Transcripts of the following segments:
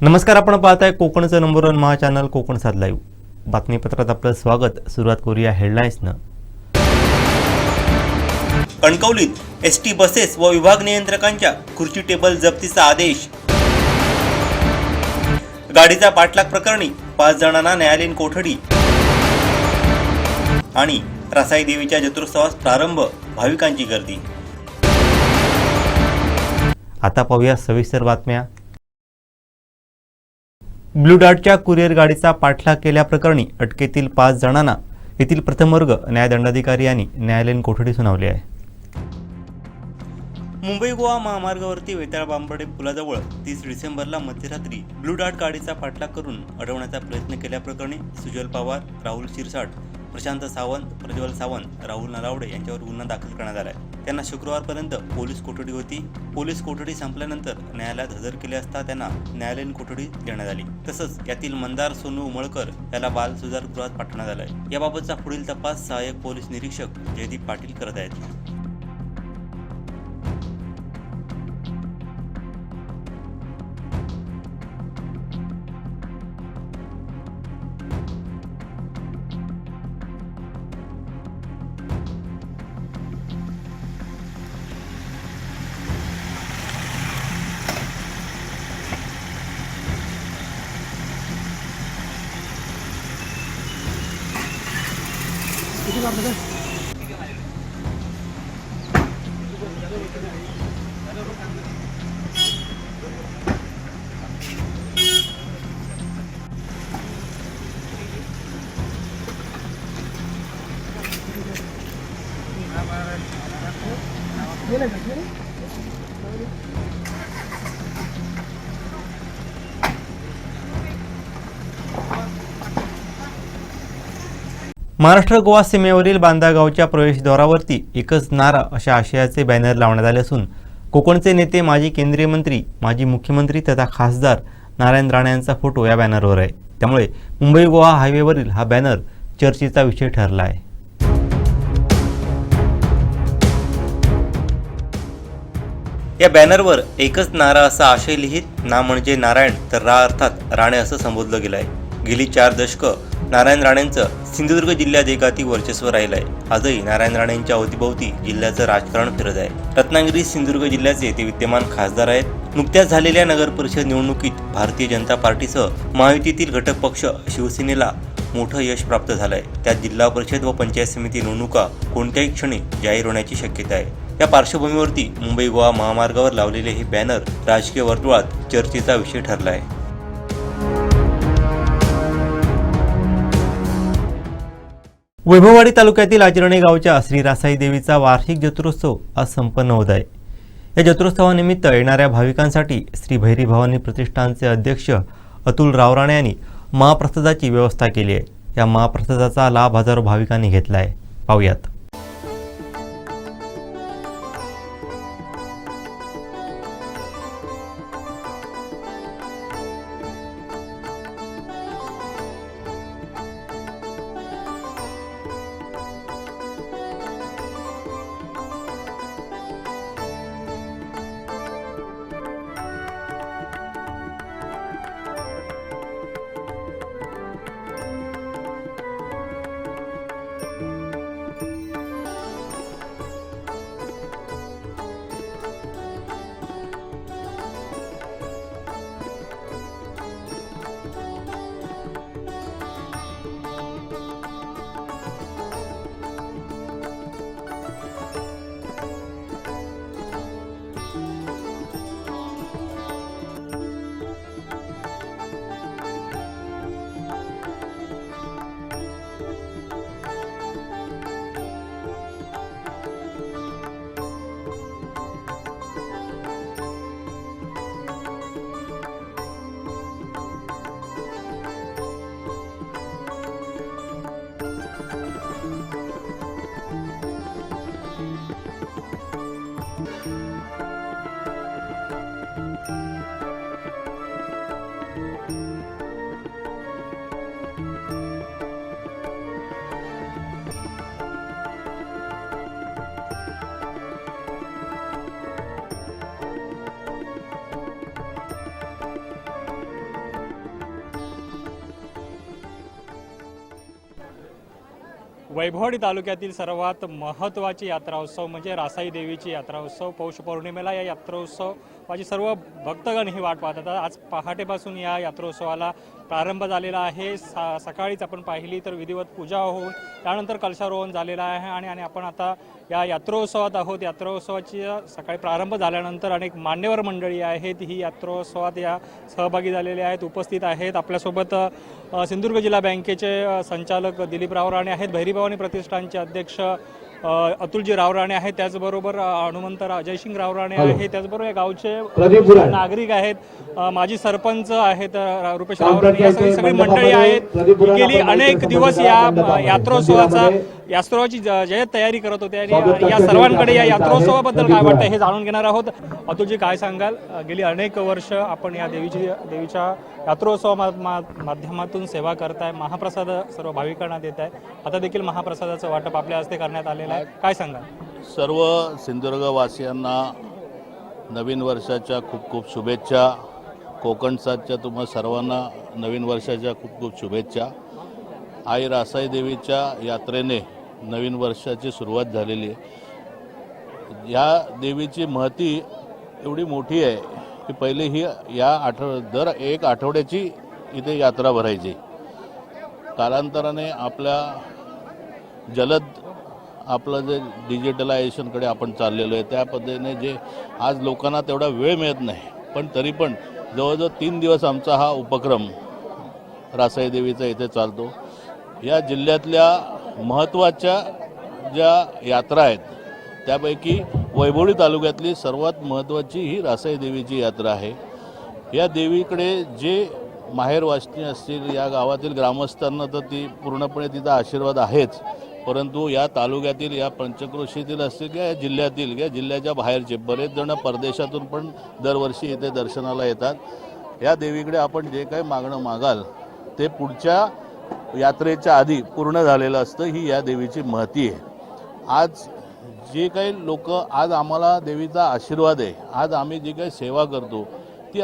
नमस्कार, आपण पाहताय कोकणचं नंबर 1 महा चॅनल कोकण सात लाईव्ह. बातमीपत्रात आपलं स्वागत. सुरुवात करूया हेडलाईन्सनं. कणकवलीत एसटी बसेस व विभाग नियंत्रकांच्या खुर्ची टेबल जप्तीचा आदेश. गाडीचा पाठलाग प्रकरणी 5 जणांना न्यायालयीन कोठडी. आणि रासाई देवीच्या जत्रोत्सवास प्रारंभ, भाविकांची गर्दी. आता पाहूया सविस्तर बातम्या. ब्लू डार्टच्या कुरिअर गाडीचा पाठलाग केल्याप्रकरणी अटकेतील 5 जणांना येथील प्रथम वर्ग न्यायदंडाधिकारी यांनी न्यायालयीन कोठडी सुनावली आहे. मुंबई गोवा महामार्गावरती वेताळ बांबर्डे पुलाजवळ 30 डिसेंबरला मध्यरात्री ब्लू डार्ट गाडीचा पाठलाग करून अडवण्याचा प्रयत्न केल्याप्रकरणी सुजल पवार, राहुल शिरसाट, प्रशांत सावंत, प्रज्वल सावंत, राहुल नलावडे यांच्यावर गुन्हा दाखल करण्यात आला आहे. त्यांना शुक्रवारपर्यंत पोलीस कोठडी होती. पोलीस कोठडी संपल्यानंतर न्यायालयात हजर केले असता त्यांना न्यायालयीन कोठडी देण्यात आली. तसंच यातील मंदार सोनू उमळकर याला बाल सुधारगृहात पाठवण्यात आलं आहे. याबाबतचा पुढील तपास सहाय्यक पोलीस निरीक्षक जयदीप पाटील करत आहेत. महाराष्ट्र गोवा सीमेवरील बांदा गावच्या प्रवेशद्वारावरती एकच नारा अशा आशयाचे बॅनर लावण्यात आले असून कोकणचे नेते, माजी केंद्रीय मंत्री, माजी मुख्यमंत्री तथा खासदार नारायण राणे यांचा फोटो या बॅनरवर आहे. त्यामुळे मुंबई गोवा हायवेवरील हा बॅनर चर्चेचा विषय ठरला आहे. या बॅनरवर एकच नारा असा आशय लिहित ना म्हणजे नारायण तर रा अर्थात राणे असं संबोधलं गेलं आहे. गेली 4 दशकं नारायण राणेंचं सिंधुदुर्ग जिल्ह्यात एकाती वर्चस्व राहिलं आहे. आजही नारायण राणेंच्या अवतीभोवती जिल्ह्याचं राजकारण फिरत आहे. रत्नागिरी सिंधुदुर्ग जिल्ह्याचे ते विद्यमान खासदार आहेत. नुकत्याच झालेल्या नगर परिषद निवडणुकीत भारतीय जनता पार्टीसह महायुतीतील घटक पक्ष शिवसेनेला मोठं यश प्राप्त झालंय. त्यात जिल्हा परिषद व पंचायत समिती निवडणुका कोणत्याही क्षणी जाहीर होण्याची शक्यता आहे. या पार्श्वभूमीवरती मुंबई गोवा महामार्गावर लावलेले हे बॅनर राजकीय वर्तुळात चर्चेचा विषय ठरला आहे. वैभववाडी तालुक्यातील आचरणे गावच्या श्री रासाई देवीचा वार्षिक जत्रोत्सव आज संपन्न होत आहे. या जत्रोत्सवानिमित्त येणाऱ्या भाविकांसाठी श्री भैरी भवानी प्रतिष्ठानचे अध्यक्ष अतुल रावराणे यांनी महाप्रसादाची व्यवस्था केली आहे. या महाप्रसादाचा लाभ हजारो भाविकांनी घेतला आहे. पाहूयात. वैभववाडी तालुक्यातील सर्वात महत्त्वाची यात्रा उत्सव म्हणजे रासाई देवीची यात्रा उत्सव. पौष पौर्णिमेला या यात्रोत्सवाची सर्व भक्तगण ही वाट पाहतात. आज पहाटेपासून या यात्रोत्सवाला प्रारंभ झालेला आहे. सकाळीच आपण पाहिली तर विधिवत पूजा होऊन त्यानंतर कलशारोहण झालेलं आहे आणि आपण आता या यात्रोत्सवात आहोत. यात्रोत्सवाची सकाळी प्रारंभ झाल्यानंतर अनेक मान्यवर मंडळी आहेत ही यात्रोत्सवात या सहभागी झालेले आहेत, उपस्थित आहेत. आपल्यासोबत सिंधुदुर्ग जिल्हा बँकेचे संचालक दिलीपराव राणे आहेत, भैरीभवानी प्रतिष्ठानचे अध्यक्ष अतुलजी राव राणे आहेत, त्याचबरोबर हनुमंत जयसिंगराव राणे आहेत, त्याचबरोबर या गावचे नागरिक आहेत, माजी सरपंच आहेत रुपेश राव राणे, या सगळी मंडळी आहेत. गेली अनेक दिवस या यात्रोत्सवाची जय्यत तयारी करत होते आणि या सर्वांकडे या यात्रोत्सवाबद्दल काय वाटतं हे जाणून घेणार आहोत. अतुलजी, काय सांगाल? गेली अनेक वर्ष आपण या देवीच्या यात्रोत्सवा माध्यमातून सेवा करताय, महाप्रसाद सर्व भाविकांना देत आहे, आता देखील महाप्रसादाचं वाटप आपल्या हस्ते करण्यात आलेलं आहे, काय सांगाल? सर्व सिंधुदुर्गवासियांना नवीन वर्षाच्या खूप खूप शुभेच्छा. कोकणसाच्या तुम्हा सर्वांना नवीन वर्षाच्या खूप खूप शुभेच्छा. आई रासाई देवीच्या यात्रेने नवीन वर्षाची सुरुवात झालेली आहे. या देवीची महती एवढी मोठी आहे की पहिले ही दर एक आठवड्याची इथे यात्रा भरायची. कालांतराने आपलं जे डिजिटलायझेशनकडे आपण चाललेलो आहे त्या पद्धतीने जे आज लोकांना तेवढा वेळ मिळत नाही, पण तरी पण जवळजवळ 3 दिवस आमचा हा उपक्रम रासाई देवीचा इथे चालतो. या जिल्ह्यातल्या महत्त्वाच्या ज्या यात्रा आहेत त्यापैकी वैभववाडी तालुक्यातली सर्वात महत्त्वाची ही रासाई देवीची यात्रा आहे. या देवीकडे जे माहेरवासिनी असतील, या गावातील ग्रामस्थांना तर ती पूर्णपणे तिचा आशीर्वाद आहेच, परंतु या तालुक्यातील, या पंचक्रोशीतील असतील किंवा या जिल्ह्यातील किंवा जिल्ह्याच्या बाहेरचे बरेच जण परदेशातून पण दरवर्षी इथे दर्शनाला येतात. या देवीकडे आपण जे काही मागणं मागाल ते पुढच्या यात्रेच्या आधी पूर्ण झालेलं असतं. ही या देवीची महती आहे. आज जे काही लोक आज आम्हाला देवीचा आशीर्वाद आहे, आज आम्ही जी काही सेवा करतो ती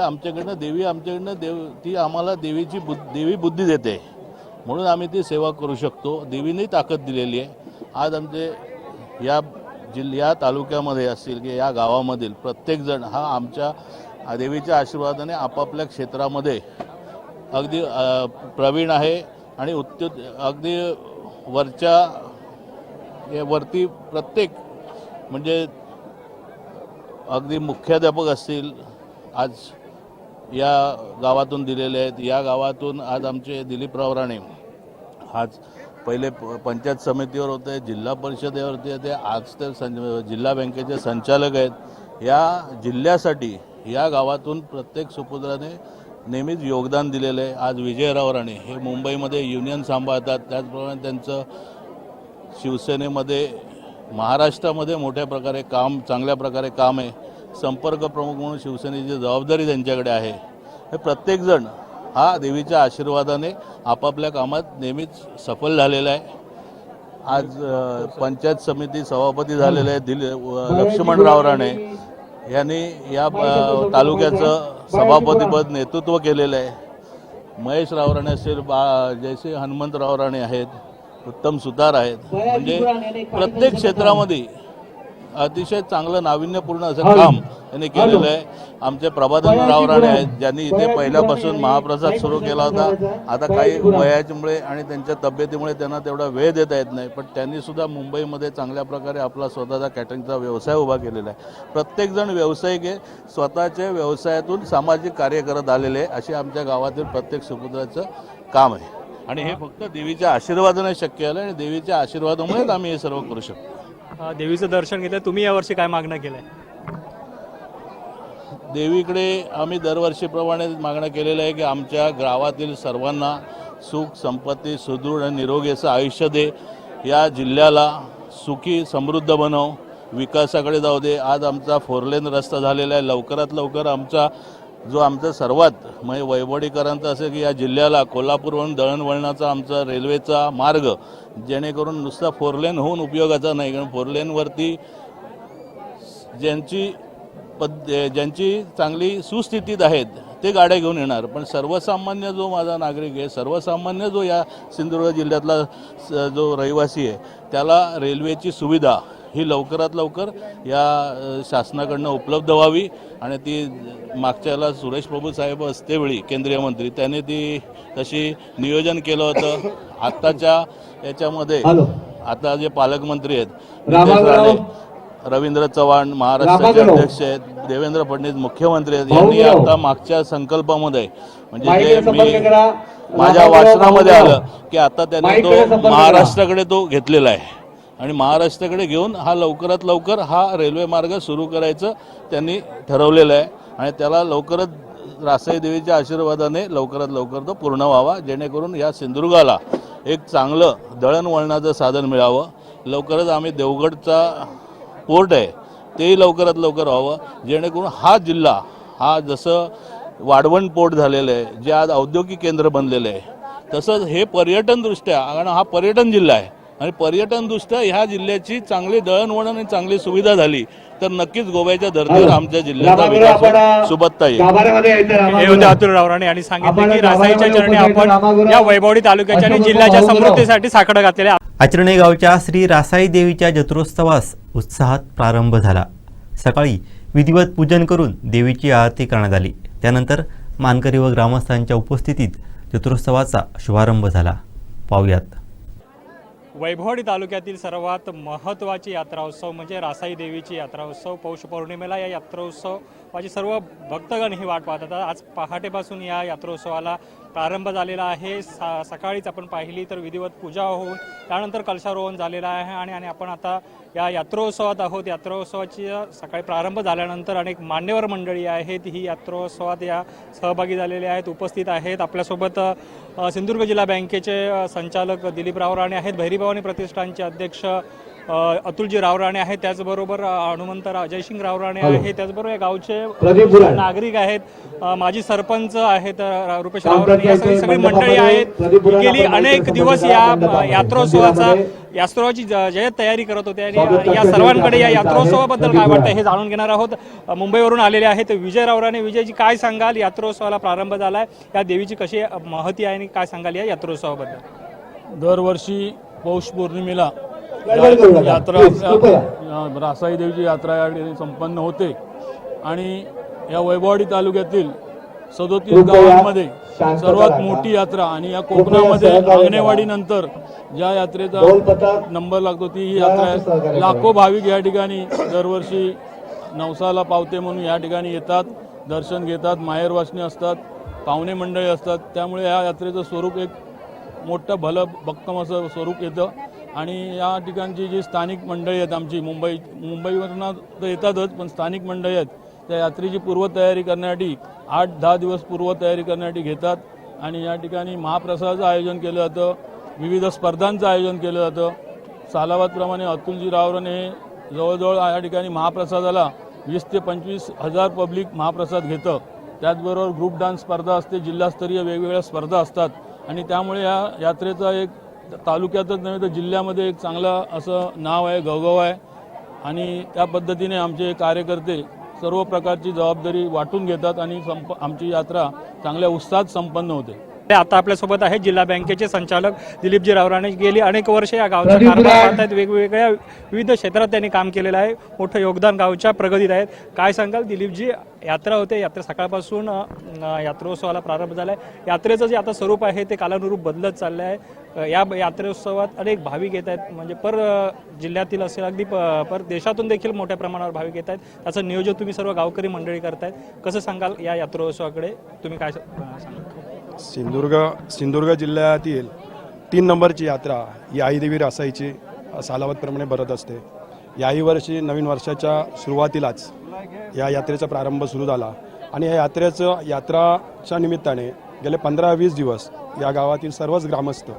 ती आम्हाला देवी बुद्धी देते, म्हणून आम्ही ती सेवा करू शकतो. देवीने ताकद दिलेली आहे. आज आमचे या तालुक्यामध्ये असतील की या गावामधील प्रत्येकजण हा आमच्या देवीच्या आशीर्वादाने आपापल्या क्षेत्रामध्ये अगदी प्रवीण आहे आणि अगदी वरती प्रत्येक म्हणजे अगदी मुख्याध्यापक असतील आज या गावातून दिलेले आहेत. या गावातून आज आमचे दिलीपराव राणे आज पहिले पंचायत समितीवर होते, जिल्हा परिषदेवरती होते, आज तर जिल्हा बँकेचे संचालक आहेत. या जिल्ह्यासाठी या गावातून प्रत्येक सुपुत्राने नेहमीच योगदान दिलेलं आहे. आज विजयराव राणे हे मुंबईमध्ये युनियन सांभाळतात, त्याचप्रमाणे त्यांचं शिवसेनेमध्ये महाराष्ट्रामध्ये चांगल्या प्रकारे काम आहे. संपर्क प्रमुख म्हणून शिवसेनेची जबाबदारी त्यांच्याकडे आहे. हे प्रत्येकजण हा देवीच्या आशीर्वादाने आपापल्या कामात नेहमीच सफल झालेला आहे. आज पंचायत समिती सभापती झालेले आहेत लक्ष्मणराव राणे यांनी या तालुक्याचं सभापतीपद नेतृत्व केलेलं आहे. महेश राव राणे असेल, जैसे हनुमंतराव राणे आहेत, उत्तम सुतार आहेत, म्हणजे प्रत्येक क्षेत्रामध्ये अतिशय चांगलं नाविन्यपूर्ण असं काम त्यांनी केलेलं आहे. आमचे प्रभादेंद्रराव राणे आहेत, ज्यांनी इथे पहिल्यापासून महाप्रसाद सुरू केला होता. आता काही वयाच्यामुळे आणि त्यांच्या तब्येतीमुळे त्यांना तेवढा वेळ देता येत नाही, पण त्यांनी सुद्धा मुंबईमध्ये चांगल्या प्रकारे आपला स्वतःचा कॅटरिंगचा व्यवसाय उभा केलेला आहे. प्रत्येकजण व्यावसायिक आहे, स्वतःच्या व्यवसायातून सामाजिक कार्य करत आलेले आहे. असे आमच्या गावातील प्रत्येक सुपुत्राचं काम आहे आणि हे फक्त देवीच्या आशीर्वादाने शक्य आलं आणि देवीच्या आशीर्वादामुळेच आम्ही हे सर्व करू शकतो. देवीचं दर्शन घेतलं, तुम्ही यावर्षी काय मागणं केलंय? देवीकडे आम्ही दरवर्षीप्रमाणे मागणं केलेलं आहे की आमच्या गावातील सर्वांना सुख, संपत्ती, सुदृढ आणि निरोगी असं आयुष्य दे. या जिल्ह्याला सुखी समृद्ध बनव, विकासाकडे जाऊ दे. आज आमचा 4 लेन रस्ता झालेला आहे. लवकरात लवकर आमचा सर्वात म्हणजे वैभववाडीकरांचा असेल की या जिल्ह्याला कोल्हापूरवरून दळणवळणाचा आमचा रेल्वेचा मार्ग, जेणेकरून नुसता 4 लेन होऊन उपयोगाचा नाही, कारण 4 लेनवरती ज्यांची चांगली सुस्थितीत आहेत ते गाड्या घेऊन येणार, पण सर्वसामान्य जो माझा नागरिक आहे, सर्वसामान्य जो या सिंधुदुर्ग जिल्ह्यातला जो रहिवासी आहे, त्याला रेल्वेची सुविधा ही लवकरात लवकर या शासनाकडनं उपलब्ध व्हावी. आणि ती मागच्याला सुरेश प्रभू साहेब असतेवेळी केंद्रीय मंत्री त्यांनी ती तशी नियोजन केलं होतं. आत्ताच्या याच्यामध्ये आता जे पालकमंत्री आहेत नितेश राणे, रवींद्र चव्हाण महाराष्ट्राचे अध्यक्ष आहेत, देवेंद्र फडणवीस मुख्यमंत्री आहेत, यांनी आता मागच्या संकल्पामध्ये म्हणजे जे मी माझ्या वाचनामध्ये आलं की आता त्यांनी तो महाराष्ट्राकडे तो घेतलेला आहे आणि महाराष्ट्राकडे घेऊन हा लवकरात लवकर हा रेल्वे मार्ग सुरू करायचं त्यांनी ठरवलेलं आहे आणि त्याला लवकरच रासाई देवीच्या आशीर्वादाने लवकरात लवकर तो पूर्ण व्हावा, जेणेकरून या सिंधुदुर्गाला एक चांगलं दळणवळणाचं साधन मिळावं. लवकरच आम्ही देवगडचा पोर्ट आहे तेही लवकरात लवकर व्हावं, जेणेकरून हा जिल्हा हा जसं वाढवण पोर्ट झालेलं आहे, जे आज औद्योगिक केंद्र बनलेलं आहे, तसंच हे पर्यटनदृष्ट्या, कारण हा पर्यटन जिल्हा आहे आणि पर्यटनदृष्ट्या ह्या जिल्ह्याची चांगली दळणवळण आणि चांगली सुविधा झाली तर नक्कीच गोव्याच्या धर्तीवर आमच्या जिल्ह्याचा विकास सुबत्ता येईल. हे होते अतुल रावराणे यांनी सांगितले की रासाईच्या चरणी आपण या वैभववाडी तालुक्याच्या आणि जिल्ह्याच्या समृद्धीसाठी साकडं घातलेले आहे. आचरणे गावच्या श्री रासाई देवीच्या जत्रोत्सवास उत्साहात प्रारंभ झाला. सकाळी विधिवत पूजन करून देवीची आरती करण्यात आली. त्यानंतर मानकरी व ग्रामस्थांच्या उपस्थितीत जत्रोत्सवाचा शुभारंभ झाला. पाहुयात. वैभववाडी तालुक्यातील सर्वात महत्त्वाची यात्रा उत्सव म्हणजे रासाई देवीची यात्रा उत्सव. पौष पौर्णिमेला या यात्रोत्सवाची सर्व भक्तगण ही वाट पाहत होतात. आज पहाटेपासून या यात्रोत्सवाला प्रारंभ झालेला आहे. सकाळीच आपण पाहिली तर विधिवत पूजा होऊन त्यानंतर कलशारोहण झालेलं आहे आणि आपण आता या यात्रोत्सवात आहोत. यात्रोत्सवाची सकाळी प्रारंभ झाल्यानंतर अनेक मान्यवर मंडळी आहेत ही यात्रोत्सवात या सहभागी झालेले आहेत, उपस्थित आहेत. आपल्यासोबत सिंधुदुर्ग जिल्हा बँकेचे संचालक दिलीप रावराणे आहेत, भैरीभवानी प्रतिष्ठानचे अध्यक्ष अतुलजी रावराणे आहेत, त्याचबरोबर हनुमंत जयसिंग रावराणे आहेत, त्याचबरोबर या गावचे नागरिक आहेत, माजी सरपंच आहेत रुपेश रावराणे, या सगळी मंडळी आहेत. गेली अनेक दिवस या यात्रोत्सवाची जय्यत तयारी करत होते आणि या सर्वांकडे या यात्रोत्सवाबद्दल काय वाटतं हे जाणून घेणार आहोत. मुंबईवरून आलेले आहेत विजय रावराणे. विजयजी, काय सांगाल, यात्रोत्सवाला प्रारंभ झालाय, या देवीची कशी महती आहे आणि काय सांगाल या यात्रोत्सवाबद्दल? दरवर्षी पौष पौर्णिमेला यात्रा रासाई देवीची यात्रा या ठिकाणी संपन्न होते आणि या वैभववाडी तालुक्यातील 37 गावांमध्ये सर्वात मोठी यात्रा आणि या कोकणामध्ये अंगणेवाडी नंतर ज्या यात्रेचा नंबर लागतो ती ही यात्रा आहे. लाखो भाविक या ठिकाणी दरवर्षी नवसाला पावते म्हणून या ठिकाणी येतात, दर्शन घेतात, माहेर वाचणे असतात, पाहुणे मंडळी असतात. त्यामुळे या यात्रेचं स्वरूप एक मोठं भलं भक्कम असं स्वरूप येतं आणि या ठिकाणची जी स्थानिक मंडळी आहेत आमची मुंबईवरनं तर येतातच, पण स्थानिक मंडळी आहेत त्या यात्रेची पूर्वतयारी करण्यासाठी 8-10 दिवस पूर्वतयारी करण्यासाठी घेतात आणि या ठिकाणी महाप्रसादाचं आयोजन केलं जातं, विविध स्पर्धांचं आयोजन केलं जातं. सालाबादप्रमाणे अतुलजी रावराणे हे जवळजवळ या ठिकाणी महाप्रसादाला 20 ते 25 हजार पब्लिक महाप्रसाद घेतं. त्याचबरोबर ग्रुप डान्स स्पर्धा असते, जिल्हास्तरीय वेगवेगळ्या स्पर्धा असतात आणि त्यामुळे या यात्रेचा एक तालुक्यातच नव्हे तर जिल्ह्यामध्ये एक चांगलं असं नाव आहे, गौरव आहे आणि त्या पद्धतीने आमचे कार्यकर्ते सर्व प्रकारची जबाबदारी वाटून घेतात आणि आमची यात्रा चांगल्या उत्साहात संपन्न होते. आता आपल्यासोबत आहे जिल्हा बँकेचे संचालक दिलीपजी रावराणे. गेली अनेक वर्षे या गावचा कारभार पाहतात, वेगवेगळ्या विविध क्षेत्रात त्यांनी काम केलेलं आहे, मोठं योगदान गावच्या प्रगतीत आहेत. काय सांगाल दिलीपजी, यात्रा होते, यात्रा सकाळपासून यात्रोत्सवाला प्रारंभ झाला आहे, यात्रेचं जे आता स्वरूप आहे ते कालानुरूप बदलत चाललं आहे. या यात्रोत्सवात अनेक भाविक येत आहेत, म्हणजे जिल्ह्यातील असेल अगदी पर देशातून देखील मोठ्या प्रमाणावर भाविक येत आहेत. त्याचं नियोजन तुम्ही सर्व गावकरी मंडळी करतायत, कसं सांगाल या यात्रोत्सवाकडे तुम्ही काय सांगाल? सिंधुदुर्ग जिल्ह्यातील 3 नंबरची यात्रा ही आईदेवी रासाईची सालावतप्रमाणे भरत असते. याही वर्षी नवीन वर्षाच्या सुरुवातीलाच या यात्रेचा प्रारंभ सुरू झाला आणि या यात्राच्या निमित्ताने गेले 15-20 दिवस या गावातील सर्वच ग्रामस्थ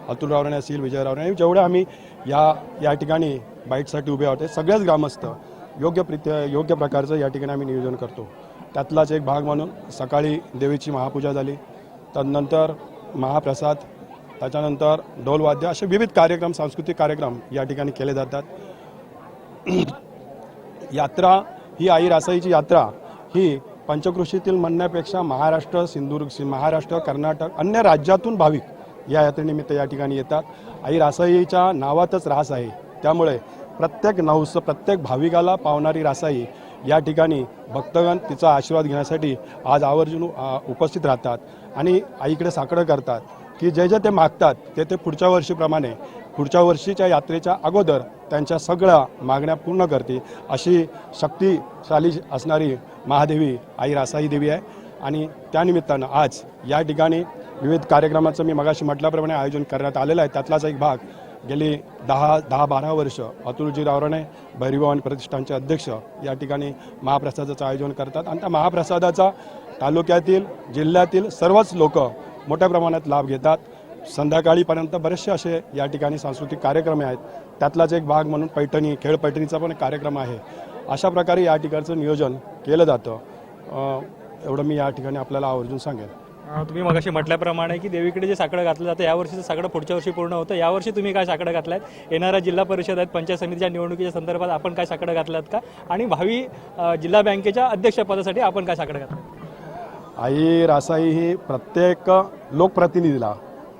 अतुल रावराणे असतील, विजय रावराणे, जेवढे आम्ही या ठिकाणी बाईटसाठी उभे होते, सगळेच ग्रामस्थ योग्य प्रकारचं या ठिकाणी आम्ही नियोजन करतो. त्यातलाच एक भाग म्हणून सकाळी देवीची महापूजा झाली, तदनंतर महाप्रसाद, त्याच्यानंतर ढोलवाद्य असे विविध कार्यक्रम, सांस्कृतिक कार्यक्रम या ठिकाणी केले जातात. यात्रा ही आई रासाईची यात्रा ही पंचक्रोशीतील म्हणण्यापेक्षा महाराष्ट्र, महाराष्ट्र, कर्नाटक, अन्य राज्यातून भाविक या यात्रेनिमित्त या ठिकाणी येतात. आई रासाईच्या नावातच रास आहे, त्यामुळे प्रत्येक भाविकाला पावणारी रासाई या ठिकाणी भक्तगण तिचा आशीर्वाद घेण्यासाठी आज आवर्जून उपस्थित राहतात आणि आईकडे साकडं करतात की जे ते मागतात ते पुढच्या वर्षीप्रमाणे पुढच्या वर्षीच्या यात्रेच्या अगोदर त्यांच्या सगळ्या मागण्या पूर्ण करते. अशी शक्तिशाली असणारी महादेवी आई रासाई देवी आहे आणि त्यानिमित्तानं आज या ठिकाणी विविध कार्यक्रमाचं मी मगाशी म्हटल्याप्रमाणे आयोजन करण्यात आलेलं आहे. त्यातलाच एक भाग गेली 10-12 वर्ष अतुलजीराव राणे भैरीभवानी प्रतिष्ठानचे अध्यक्ष या ठिकाणी महाप्रसादाचं आयोजन करतात आणि त्या महाप्रसादाचा तालुक्यातील जिल्ह्यातील सर्वच लोक मोठ्या प्रमाणात लाभ घेतात. संध्याकाळीपर्यंत बरेचसे असे या ठिकाणी सांस्कृतिक कार्यक्रम आहेत. त्यातलाच एक भाग म्हणून खेळ पैठणीचा पण एक कार्यक्रम आहे. अशा प्रकारे या ठिकाणचं नियोजन केलं जातं. एवढं मी या ठिकाणी आपल्याला आवर्जून सांगेन. तुम्ही मगाशी म्हटल्याप्रमाणे की देवीकडे जे साकडं घातलं जातं यावर्षीचं साकडं पुढच्या वर्षी पूर्ण होतं. यावर्षी तुम्ही काय साकडं घातलात? येणाऱ्या जिल्हा परिषद आहेत, पंचायत समितीच्या निवडणुकीच्या संदर्भात आपण काय साकडं घातलात का? आणि भावी जिल्हा बँकेच्या अध्यक्षपदासाठी आपण काय साकडं घातलं? आई रासाई ही प्रत्येक लोकप्रतिनिधीला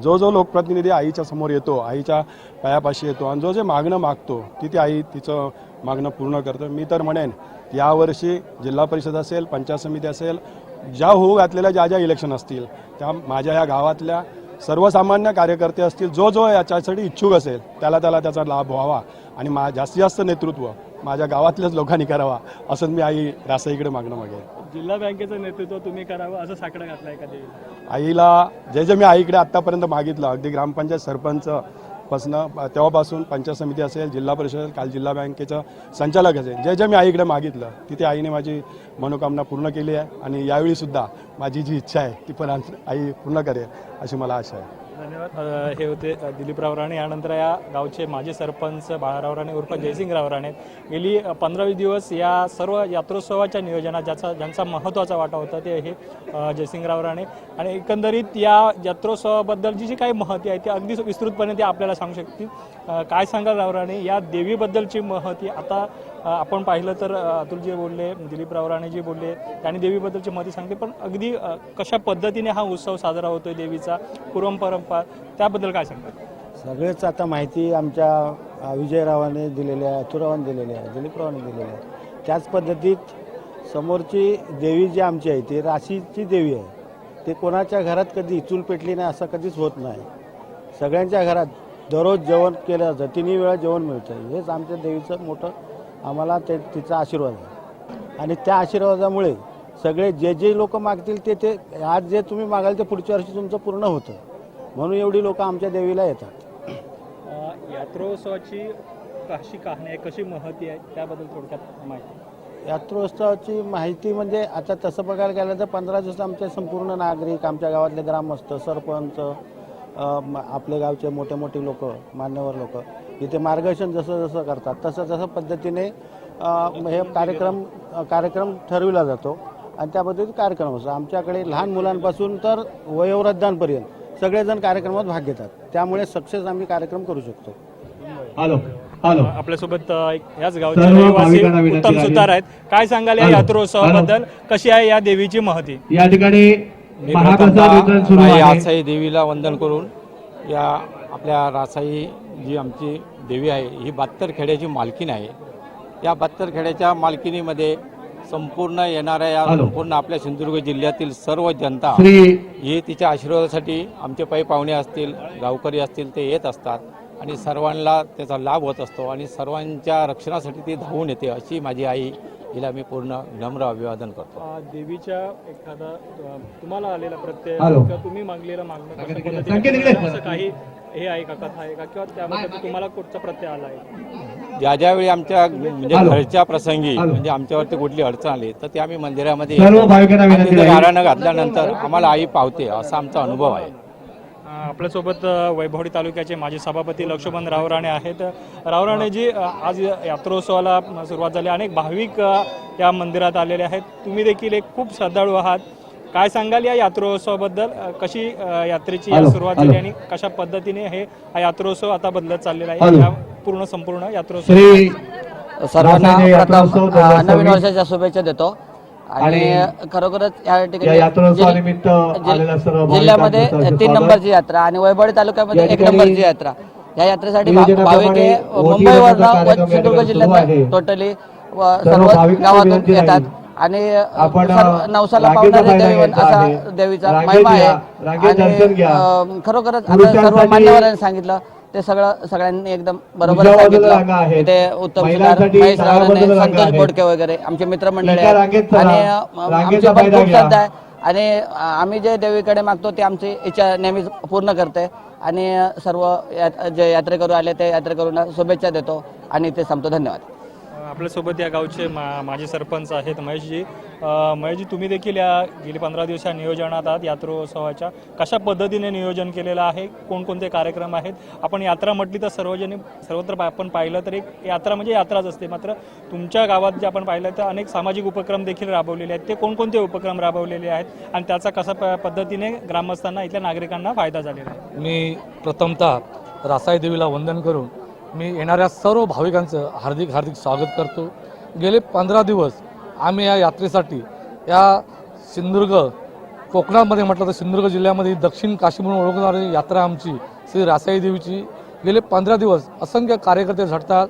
जो लोकप्रतिनिधी आईच्या समोर येतो, आईच्या पायापाशी येतो आणि जे मागणं मागतो ती आई तिचं मागणं पूर्ण करतं. मी तर म्हणेन यावर्षी जिल्हा परिषद असेल, पंचायत समिती असेल, ज्या होऊ घातलेल्या ज्या इलेक्शन असतील त्या माझ्या या गावातल्या सर्वसामान्य कार्यकर्ते असतील, जो याच्यासाठी इच्छुक असेल त्याला त्याचा लाभ व्हावा आणि जास्तीत जास्त नेतृत्व माझ्या गावातल्याच लोकांनी करावा असं मी आई रासाईकडे मागणं मागेन. जिल्हा बँकेचं नेतृत्व तुम्ही करावं असं साकडं घातलंय का देवी? आईला जे मी आईकडे आत्तापर्यंत मागितलं, अगदी ग्रामपंचायत सरपंच तेव्हापासून पंचायत समिती असेल, जिल्हा परिषद, काल जिल्हा बँकेचं संचालक असेल, जे मी आईकडे मागितलं तिथे आईने माझी मनोकामना पूर्ण केली आहे आणि यावेळीसुद्धा माझी जी इच्छा आहे ती पण आई पूर्ण करेल अशी मला आशा आहे. धन्यवाद. हे होते दिलीपराव राणे. यानंतर या गावचे माजी सरपंच बाळाराव राणे उर्फ जयसिंगराव राणे. गेली 15-20 दिवस या सर्व यात्रोत्सवाच्या नियोजनात ज्यांचा महत्त्वाचा वाटा होता ते हे जयसिंगराव राणे. आणि एकंदरीत या यात्रोत्सवाबद्दलची जी काही महती आहे ती अगदी विस्तृतपणे ते आपल्याला सांगू शकतील. काय सांगाल राव राणे, या देवीबद्दलची महती? आता आपण पाहिलं तर अतुलजी बोलले, दिलीपराव राणेजी बोलले, त्यांनी देवीबद्दलची महती सांगते, पण अगदी कशा पद्धतीने हा उत्सव साजरा होतोय देवीचा, परंपरा, त्याबद्दल काय सांगतात? सगळेच आता माहिती आमच्या विजयरावाने दिलेली आहे, अतुलरावाने दिलेली आहे, दिलीपरावाने दिलेली आहे. त्याच पद्धतीत समोरची देवी जी आमची आहे ती राशीची देवी आहे. ते कोणाच्या घरात कधी चूल पेटली नाही असं कधीच होत नाही. सगळ्यांच्या घरात दररोज जेवण केलं जातं, 3 वेळा जेवण मिळतं. हेच आमच्या देवीचं मोठं आम्हाला तिचा आशीर्वाद आहे आणि त्या आशीर्वादामुळे सगळे जे लोक मागतील ते आज जे तुम्ही मागाल ते पुढच्या वर्षी तुमचं पूर्ण होतं. म्हणून एवढी लोक आमच्या देवीला येतात. यात्रोत्सवाची कशी कहाणी आहे, कशी महती आहे, त्याबद्दल थोडक्यात माहिती? यात्रोत्सवाची माहिती म्हणजे आता तसं बघायला गेलं तर 15 दिवस आमचे संपूर्ण नागरिक, आमच्या गावातले ग्रामस्थ, सरपंच, आपले गावचे मोठे लोक, मान्यवर लोक इथे मार्गदर्शन जसं करतात तसं पद्धतीने हे कार्यक्रम ठरविला जातो आणि त्या पद्धतीने कार्यक्रम असतो. आमच्याकडे लहान मुलांपासून तर वयोवृद्धांपर्यंत सगळेजण कार्यक्रमात भाग घेतात. त्यामुळे सक्सेस आम्ही कार्यक्रम करू शकतो. आपल्यासोबत याच गावचे रहिवासी उत्तम सुतार आहेत. काय सांगाल या यात्रोत्सवाबद्दल, कशी आहे या देवीची महती? या ठिकाणी रासाई देवीला वंदन करून या आपल्या रासाई जी आमची देवी आहे ही 72 खेड्याची मालकीण आहे. या 72 खेड्याच्या मालकीनीमध्ये संपूर्ण येणाऱ्या या संपूर्ण आपल्या सिंधुदुर्ग जिल्ह्यातील सर्व जनता ही तिच्या आशीर्वादासाठी आमचे पै पाहुणे असतील, गावकरी असतील ते येत असतात आणि सर्वांना त्याचा लाभ होत असतो आणि सर्वांच्या रक्षणासाठी ती धावून येते. अशी माझी आई, हिला मी पूर्ण नम्र अभिवादन करतो. देवीच्या एखादा तुम्हाला आलेला प्रत्यय किंवा तुम्ही मागलेला मागणं असं काही हे आहे का, कथा आहे का, किंवा त्यामध्ये तुम्हाला कुठचा प्रत्यय आला आहे? ज्यावेळी आमच्या म्हणजे घरच्या प्रसंगी म्हणजे आमच्यावरती कुठली अडचण आली तर ते आम्ही मंदिरामध्ये नारायण घातल्यानंतर आम्हाला आई पावते असा आमचा अनुभव आहे. आपल्यासोबत वैभववाडी तालुक्याचे माजी सभापती लक्ष्मणराव राणे आहेत. राव राणेजी, आज यात्रोत्सवाला सुरुवात झाली, अनेक भाविक या मंदिरात आलेले आहेत. तुम्ही देखील एक खूप श्रद्धाळू आहात. काय सांगाल या यात्रोत्सवाबद्दल, कशी यात्रेची सुरुवात झाली आणि कशा पद्धतीने हा यात्रोत्सव आता बदलत चाललेला आहे, या संपूर्ण यात्रोत्सव? सर्वांना प्रथम नवीन वर्षाच्या शुभेच्छा देतो आणि खरोखरच या या ठिकाणी यात्रोत्सवानिमित्त आलेल्या सर्व जिल्ह्यामध्ये भाविकांचं 3 स्वागत. नंबरची यात्रा आणि वैभववाडी तालुक्यामध्ये या 1 ठिकाणी नंबरची यात्रा. या यात्रेसाठी नियोजनाप्रमाणे भाविक हे ओटी भरण्याचा मुंबईवरनं व कार्यक्रम या सिंधुदुर्ग ठिकाणी सुरू आहे. जिल्ह्यात टोटली सर्व सर्व भाविकांना गावातून विनंती येतात राहील. आणि आपण नवसाला रांगेचा पावणारे फायदा दैवत घ्यायचा असा आहे. देवीचा रांगेत महिमा आहे. या, रांगेत दर्शन घ्या. आणि खरोखरच आता पुरुषांसाठी सर्व मान्यवरांनी सांगितलं ते सगळ्यांनी एकदम बरोबर उजव्या बाजूला रांगा सांगितलं. आहेत. ते उत्तम सुधार, महिलांसाठी महेश डाव्या रावणे, बाजूला रांगा संतोष आहेत. बोडके वगैरे आमचे मित्रमंडळी एका रांगेत आहेत. चला. आणि रांगेचा आमची पण फायदा खूप घ्या. श्रद्धा आहे आणि आम्ही जे देवीकडे मागतो ते आमची इच्छा नेहमीच पूर्ण करते. आणि सर्व जे यात्रेकरू आले ते यात्रेकरूंना शुभेच्छा देतो आणि ते संपतो. धन्यवाद. आपल्यासोबत या गावचे माजी सरपंच आहेत महेशजी. महेशजी, तुम्ही देखील गेली 15 दिवस या नियोजनात आहात यात्रोत्सवाच्या. कशा पद्धतीने नियोजन केलेलं आहे, कोणकोणते कार्यक्रम आहेत? आपण यात्रा म्हटली तर सर्वत्र आपण पाहिलं तर एक यात्रा म्हणजे यात्राच असते, मात्र तुमच्या गावात जे आपण पाहिलं तर अनेक सामाजिक उपक्रम देखील राबवलेले आहेत. ते कोणकोणते उपक्रम राबवलेले आहेत आणि त्याचा कसा पद्धतीने ग्रामस्थांना, इथल्या नागरिकांना फायदा झालेला आहे? मी प्रथमतः रासाई देवीला वंदन करून मी येणाऱ्या सर्व भाविकांचं हार्दिक हार्दिक स्वागत करतो. गेले 15 दिवस आम्ही या यात्रेसाठी या सिंधुदुर्ग कोकणामध्ये म्हटलं तर सिंधुदुर्ग जिल्ह्यामध्ये दक्षिण काशी म्हणून ओळखणारी यात्रा आमची श्री रासाई देवीची गेले 15 दिवस असंख्य कार्यकर्ते झटतात.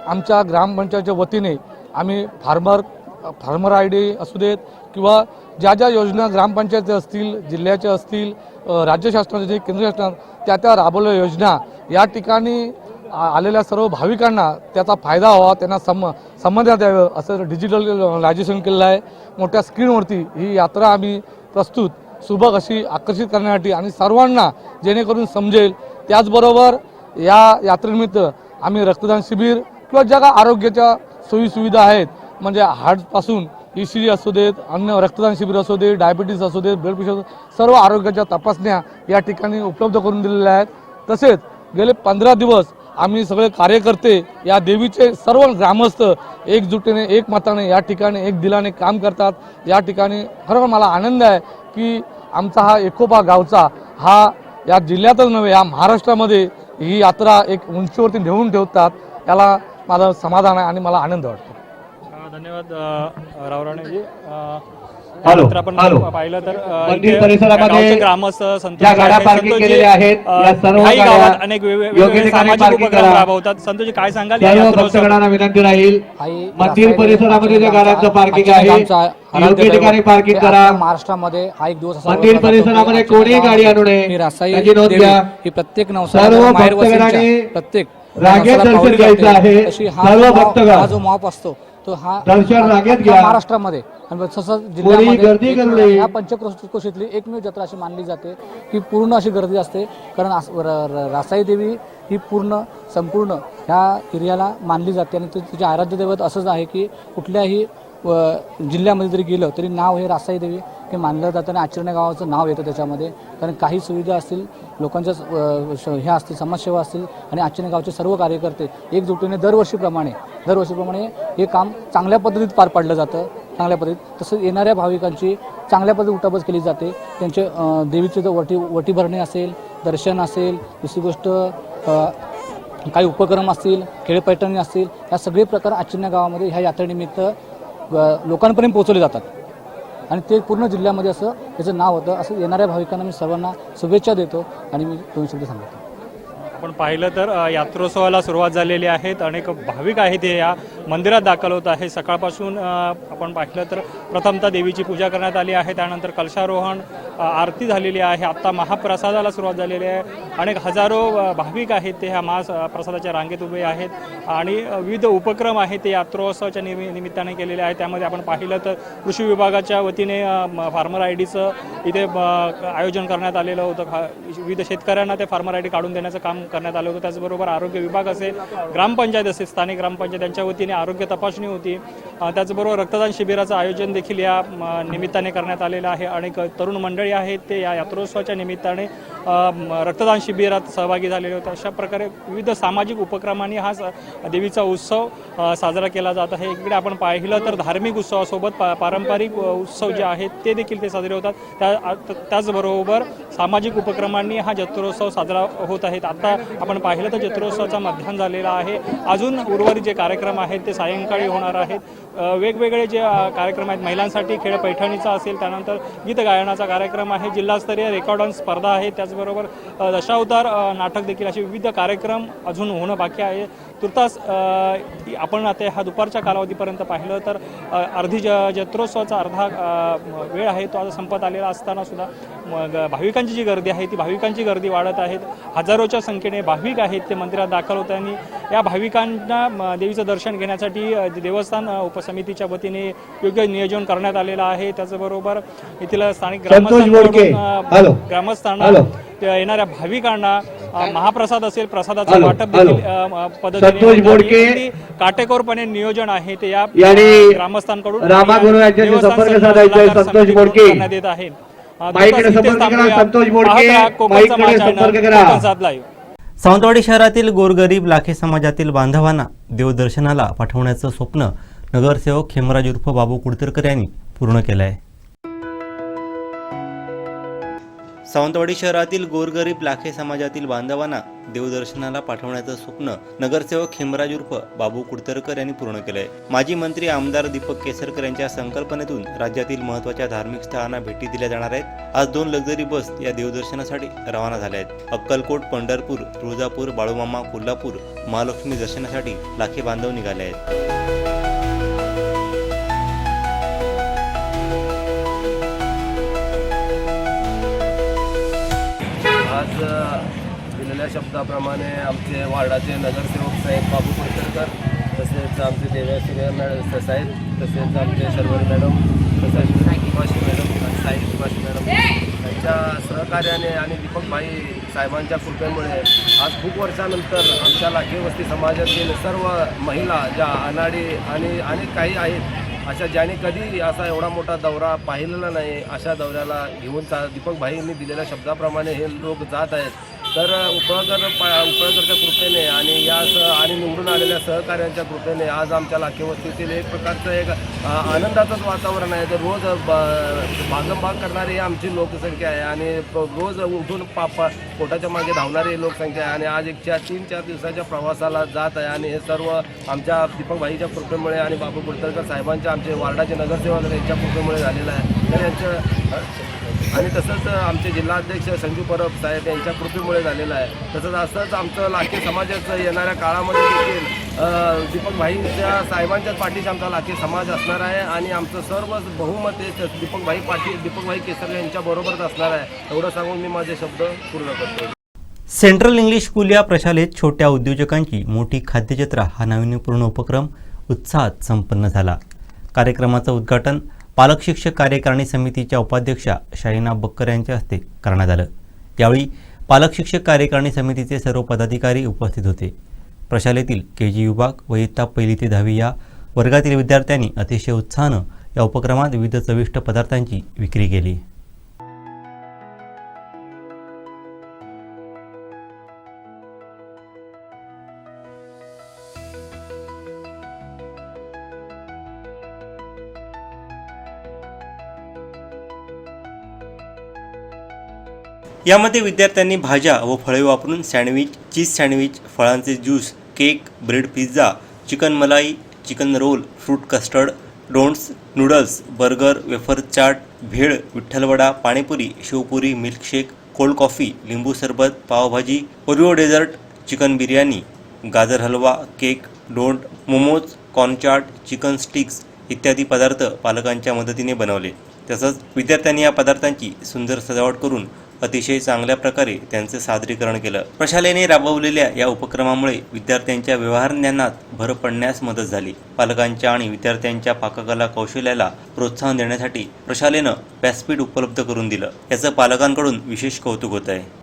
आमच्या ग्रामपंचायतच्या वतीने आम्ही फार्मर आय डी असू देत किंवा ज्या ज्या योजना ग्रामपंचायती असतील, जिल्ह्याच्या असतील, राज्य शासनाचे केंद्र शासनात त्या राबवलेल्या योजना या ठिकाणी आलेल्या सर्व भाविकांना त्याचा फायदा व्हावा, त्यांना संबंध द्यावं असं डिजिटलायझेशन केलेलं आहे. मोठ्या स्क्रीनवरती ही यात्रा आम्ही प्रस्तुत सुबक अशी आकर्षित करण्यासाठी आणि सर्वांना जेणेकरून समजेल. त्याचबरोबर या यात्रेनिमित्त आम्ही रक्तदान शिबिर किंवा ज्या काही आरोग्याच्या सोयीसुविधा आहेत म्हणजे हार्टपासून ECG असू देत, अन्य रक्तदान शिबिर असू दे, डायबिटीस असू देत, ब्लड प्रेशर, सर्व आरोग्याच्या तपासण्या या ठिकाणी उपलब्ध करून दिलेल्या आहेत. तसेच गेले 15 दिवस आम्ही सगळे कार्यकर्ते या देवीचे सर्व ग्रामस्थ एकजुटीने एकमताने या ठिकाणी एक दिलाने काम करतात. या ठिकाणी खरोखर मला आनंद आहे की आमचा हा एकोपा गावचा हा या जिल्ह्यातच नव्हे या महाराष्ट्रामध्ये ही यात्रा एक उंचीवरती नेऊन ठेवतात. याला माझं समाधान आहे आणि मला आनंद वाटतो. धन्यवाद रावराणेजी. हॅलो, आपण हॅलो. पाहिलं तर मंदिर इथे परिसरामध्ये गावचे ग्रामस्थ संतोष ज्या गाड्या आहेत, पार्किंग संतोषजी, केलेल्या आहेत, या सर्व काही गाड्या गावात अनेक योग्य वेगवेगळे ठिकाणी सामाजिक पार्किंग उपक्रम करा. राबवतात. संतोषजी, काय सांगाल या सर्व यात्रोत्सवात? भक्तगणांना विनंती राहील मंदिर परिसरामध्ये ज्या गाड्यांचं पार्किंग आहे योग्य ठिकाणी पार्किंग करा. महाराष्ट्रामध्ये हा एक दिवस मंदिर परिसरामध्ये कोणीही गाडी आणू नये याची नोंद घ्या. ही प्रत्येक सर्व भक्तगणांनी प्रत्येक रांगेत दर्शन घ्यायचं आहे. सर्व भक्तगण जो मॉप असतो तो हा दर्शन रांगेत घ्या. महाराष्ट्रामध्ये आणि तसंच कोणी गर्दी करू नये. या पंचक्रोशीतली एकमेव जत्रा अशी मानली जाते की पूर्ण अशी गर्दी असते. कारण रासाई देवी ही संपूर्ण ह्या एरियाला मानली जाते आणि तिचे आराध्य दैवत असंच आहे की कुठल्याही जिल्ह्यामध्ये जरी गेलं तरी नाव हे रासाई देवी हे मानलं जातं आणि आचरणे गावाचं नाव येतं त्याच्यामध्ये. कारण काही सुविधा असतील, लोकांच्या ह्या असतील, समाजसेवा असतील आणि आचरणे गावचे सर्व कार्यकर्ते एकजुटीने दरवर्षीप्रमाणे हे काम चांगल्या पद्धतीत पार पाडलं जातं. चांगल्या पद्धतीत तसंच येणाऱ्या भाविकांची चांगल्या पद्धतीत उठाबस केली जाते. त्यांचे देवीचे वटी भरणे असेल, दर्शन असेल, दुसरी गोष्ट काही उपक्रम असतील, खेळपैठणी असतील, या सगळे प्रकार आचरणे गावामध्ये ह्या यात्रेनिमित्त लोकांपर्यंत पोहोचवले जातात आणि ते पूर्ण जिल्ह्यामध्ये असं त्याचं नाव होतं. असं येणाऱ्या भाविकांना मी सर्वांना शुभेच्छा देतो आणि मी 2 शब्द सांगतो. आपण पाहिलं तर यात्रोत्सवाला सुरुवात झालेली आहेत. अनेक भाविक आहेत हे या मंदिरात दाखल होत आहे. सकाळपासून आपण पाहिलं तर प्रथमतः देवीची पूजा करण्यात आली आहे, त्यानंतर कलशारोहण, आरती झालेली आहे. आत्ता महाप्रसादाला सुरुवात झालेली आहे. अनेक हजारो भाविक आहेत ते ह्या महाप्रसादाच्या रांगेत उभे आहेत आणि विविध उपक्रम आहेत ते यात्रोत्सवाच्या निमित्ताने केलेले आहेत. त्यामध्ये आपण पाहिलं तर कृषी विभागाच्या वतीने फार्मर आय डीचं इथे आयोजन करण्यात आलेलं होतं. विविध शेतकऱ्यांना ते फार्मर आय डी काढून देण्याचं काम करण्यात आलं होतं. त्याचबरोबर आरोग्य विभाग असेल, ग्रामपंचायत असेल, स्थानिक ग्रामपंचायत यांच्या वतीने आरोग्य तपासणी होती. त्याचबरोबर रक्तदान शिबिराचं आयोजन देखील या निमित्ताने करण्यात आलेलं आहे. अनेक तरुण मंडळी आहेत ते या यात्रोत्सवाच्या निमित्ताने रक्तदान शिबिरात सहभागी झालेले होते. अशा प्रकारे विविध सामाजिक उपक्रमांनी हा देवीचा उत्सव साजरा केला जात आहे. इकडे आपण पाहिलं तर धार्मिक उत्सवासोबत पारंपरिक उत्सव जे आहेत ते देखील ते साजरे होतात. त्याचबरोबर सामाजिक उपक्रमांनी हा जत्रोत्सव साजरा होत आहेत. आता आपण पाहिलं तर जत्रोत्सवाचा मध्याह्न झालेला आहे. अजून उर्वरित जे कार्यक्रम आहेत आहेत ते सायंकाळी होणार आहेत. वेगवेगळे जे कार्यक्रम आहेत, महिलांसाठी खेळ पैठणीचा असेल, त्यानंतर गीत गायनाचा कार्यक्रम आहे, जिल्हास्तरीय रेकॉर्डॉन स्पर्धा आहे, त्याचबरोबर दशावतार नाटक देखील, असे विविध कार्यक्रम अजून होणं बाकी आहे. तुर्तास आपण आता हा दुपारच्या कालावधीपर्यंत पाहिलं तर अर्धी जत्रोत्सवाचा अर्धा वेळ आहे तो आता संपत आलेला असताना सुद्धा मग भाविकांची जी गर्दी आहे ती भाविकांची गर्दी वाढत आहेत. हजारोच्या संख्येने भाविक आहेत ते मंदिरात दाखल होत आणि या भाविकांना देवीचं दर्शन घेण्यासाठी देवस्थान उपसमितीच्या वतीने योग्य नियोजन करण्यात आलेलं आहे. त्याचबरोबर येथील स्थानिक ग्रामस्थांना येणाऱ्या भाविकांना महाप्रसाद असेल, प्रसादाचं वाटप देखील पद्धतीने काटेकोरपणे नियोजन आहे ते या ग्रामस्थांकडून करण्यात येत आहे. सावंतवाडी शहरातील गोरगरीब लाखे समाजातील बांधवांना देवदर्शनाला पाठवण्याचं स्वप्न नगरसेवक हेमराज उर्फ बाबू कुडतरकर यांनी पूर्ण केलं आहे. सावंतवाडी शहरातील गोरगरीब लाखे समाजातील बांधवांना देवदर्शनाला पाठवण्याचं स्वप्न नगरसेवक हेमराज उर्फ बाबू कुडतरकर यांनी पूर्ण केलंय. माजी मंत्री आमदार दीपक केसरकर यांच्या संकल्पनेतून राज्यातील महत्त्वाच्या धार्मिक स्थळांना भेटी दिल्या जाणार आहेत. आज 2 लक्झरी बस या देवदर्शनासाठी रवाना झाल्या आहेत. अक्कलकोट, पंढरपूर, तुळजापूर, बाळूमामा, कोल्हापूर, महालक्ष्मी दर्शनासाठी लाखे बांधव निघाले आहेत. आज दिलेल्या शब्दाप्रमाणे आमचे वार्डाचे नगरसेवक साहेब बाबू कुडतरकर, तसेच आमचे देव्याश्री मॅडम साहेब, तसेच आमचे शर्वरी मॅडम, तसेच सुभाष मॅडम आणि साई सुभाष मॅडम यांच्या सहकार्याने आणि दीपकभाई साहेबांच्या कृपेमुळे आज खूप वर्षानंतर आमच्या लाखे वस्ती समाजातील सर्व महिला ज्या अनाडी आणि अनेक काही आहेत अशा ज्याने कधी असा एवढा मोठा दौरा पाहिलेला नाही, अशा दौऱ्याला घेऊन दीपकभाईंनी दिलेल्या शब्दाप्रमाणे हे लोक जात आहेत. तर उपळकरच्या कृपेने आणि आणि निवडून आलेल्या सहकार्यांच्या कृपेने आज आमच्या लाखे वस्तीतील एक प्रकारचं एक आनंदाचंच वातावरण आहे. तर रोज भागमभाग करणारी आमची लोकसंख्या आहे आणि रोज उठून पोटाच्या मागे धावणारी लोकसंख्या आहे आणि आज 3-4 दिवसाच्या प्रवासाला जात आहे आणि हे सर्व आमच्या दीपकभाईच्या कृपेमुळे आणि बाबू कुडतरकर साहेबांच्या आमचे वार्डाचे नगरसेवक यांच्या कृपेमुळे झालेलं आहे. तर यांचं आणि तसंच आमचे जिल्हाध्यक्ष संजू परब साहेब यांच्या कृपेमुळे झालेलं आहे. तसंच असंच आमचं लाखे समाजाचं येणाऱ्या काळामध्ये देखील दीपकभाईच्या साहेबांच्याच पाठीशी आमचा लाखे समाज असणार आहे आणि आमचं सर्व बहुमत हे दीपकभाई केसरकर यांच्याबरोबरच असणार आहे. एवढं सांगून मी माझे शब्द पूर्ण करतो. सेंट्रल इंग्लिश स्कूल या प्रशालेत छोट्या उद्योजकांची मोठी खाद्यजत्रा हा नाविन्यपूर्ण उपक्रम उत्साहात संपन्न झाला. कार्यक्रमाचं उद्घाटन पालक शिक्षक कार्यकारिणी समितीच्या उपाध्यक्षा शाहिना बक्कर यांच्या हस्ते करण्यात आलं. यावेळी पालक शिक्षक कार्यकारिणी समितीचे सर्व पदाधिकारी उपस्थित होते. प्रशालेतील KG विभाग व इयत्ता 1ली ते 10वी या वर्गातील विद्यार्थ्यांनी अतिशय उत्साहानं या उपक्रमात विविध चविष्ट पदार्थांची विक्री केली. यामध्ये विद्यार्थ्यांनी भाज्या व फळे वापरून सँडविच, चीज सँडविच, फळांचे juice, cake, bread pizza, chicken malai, chicken roll, fruit custard, donuts, noodles, burger, wafer chaat, bhel, विठ्ठलवडा, panipuri, shevpuri, milkshake, cold coffee, लिंबू सरबत, pav bhaji, Oreo dessert, chicken biryani, gajar halwa, cake, donut, momos, corn chaat, chicken sticks इत्यादी पदार्थ पालकांच्या मदतीने बनवले. तसंच विद्यार्थ्यांनी या पदार्थांची सुंदर सजावट करून अतिशय चांगल्या प्रकारे त्यांचे सादरीकरण केलं. प्रशालेने राबवलेल्या या उपक्रमामुळे विद्यार्थ्यांच्या व्यवहार ज्ञानात भर पडण्यास मदत झाली. पालकांच्या आणि विद्यार्थ्यांच्या पाककला कौशल्याला प्रोत्साहन देण्यासाठी प्रशालेनं व्यासपीठ उपलब्ध करून दिलं. याचं पालकांकडून विशेष कौतुक होत आहे.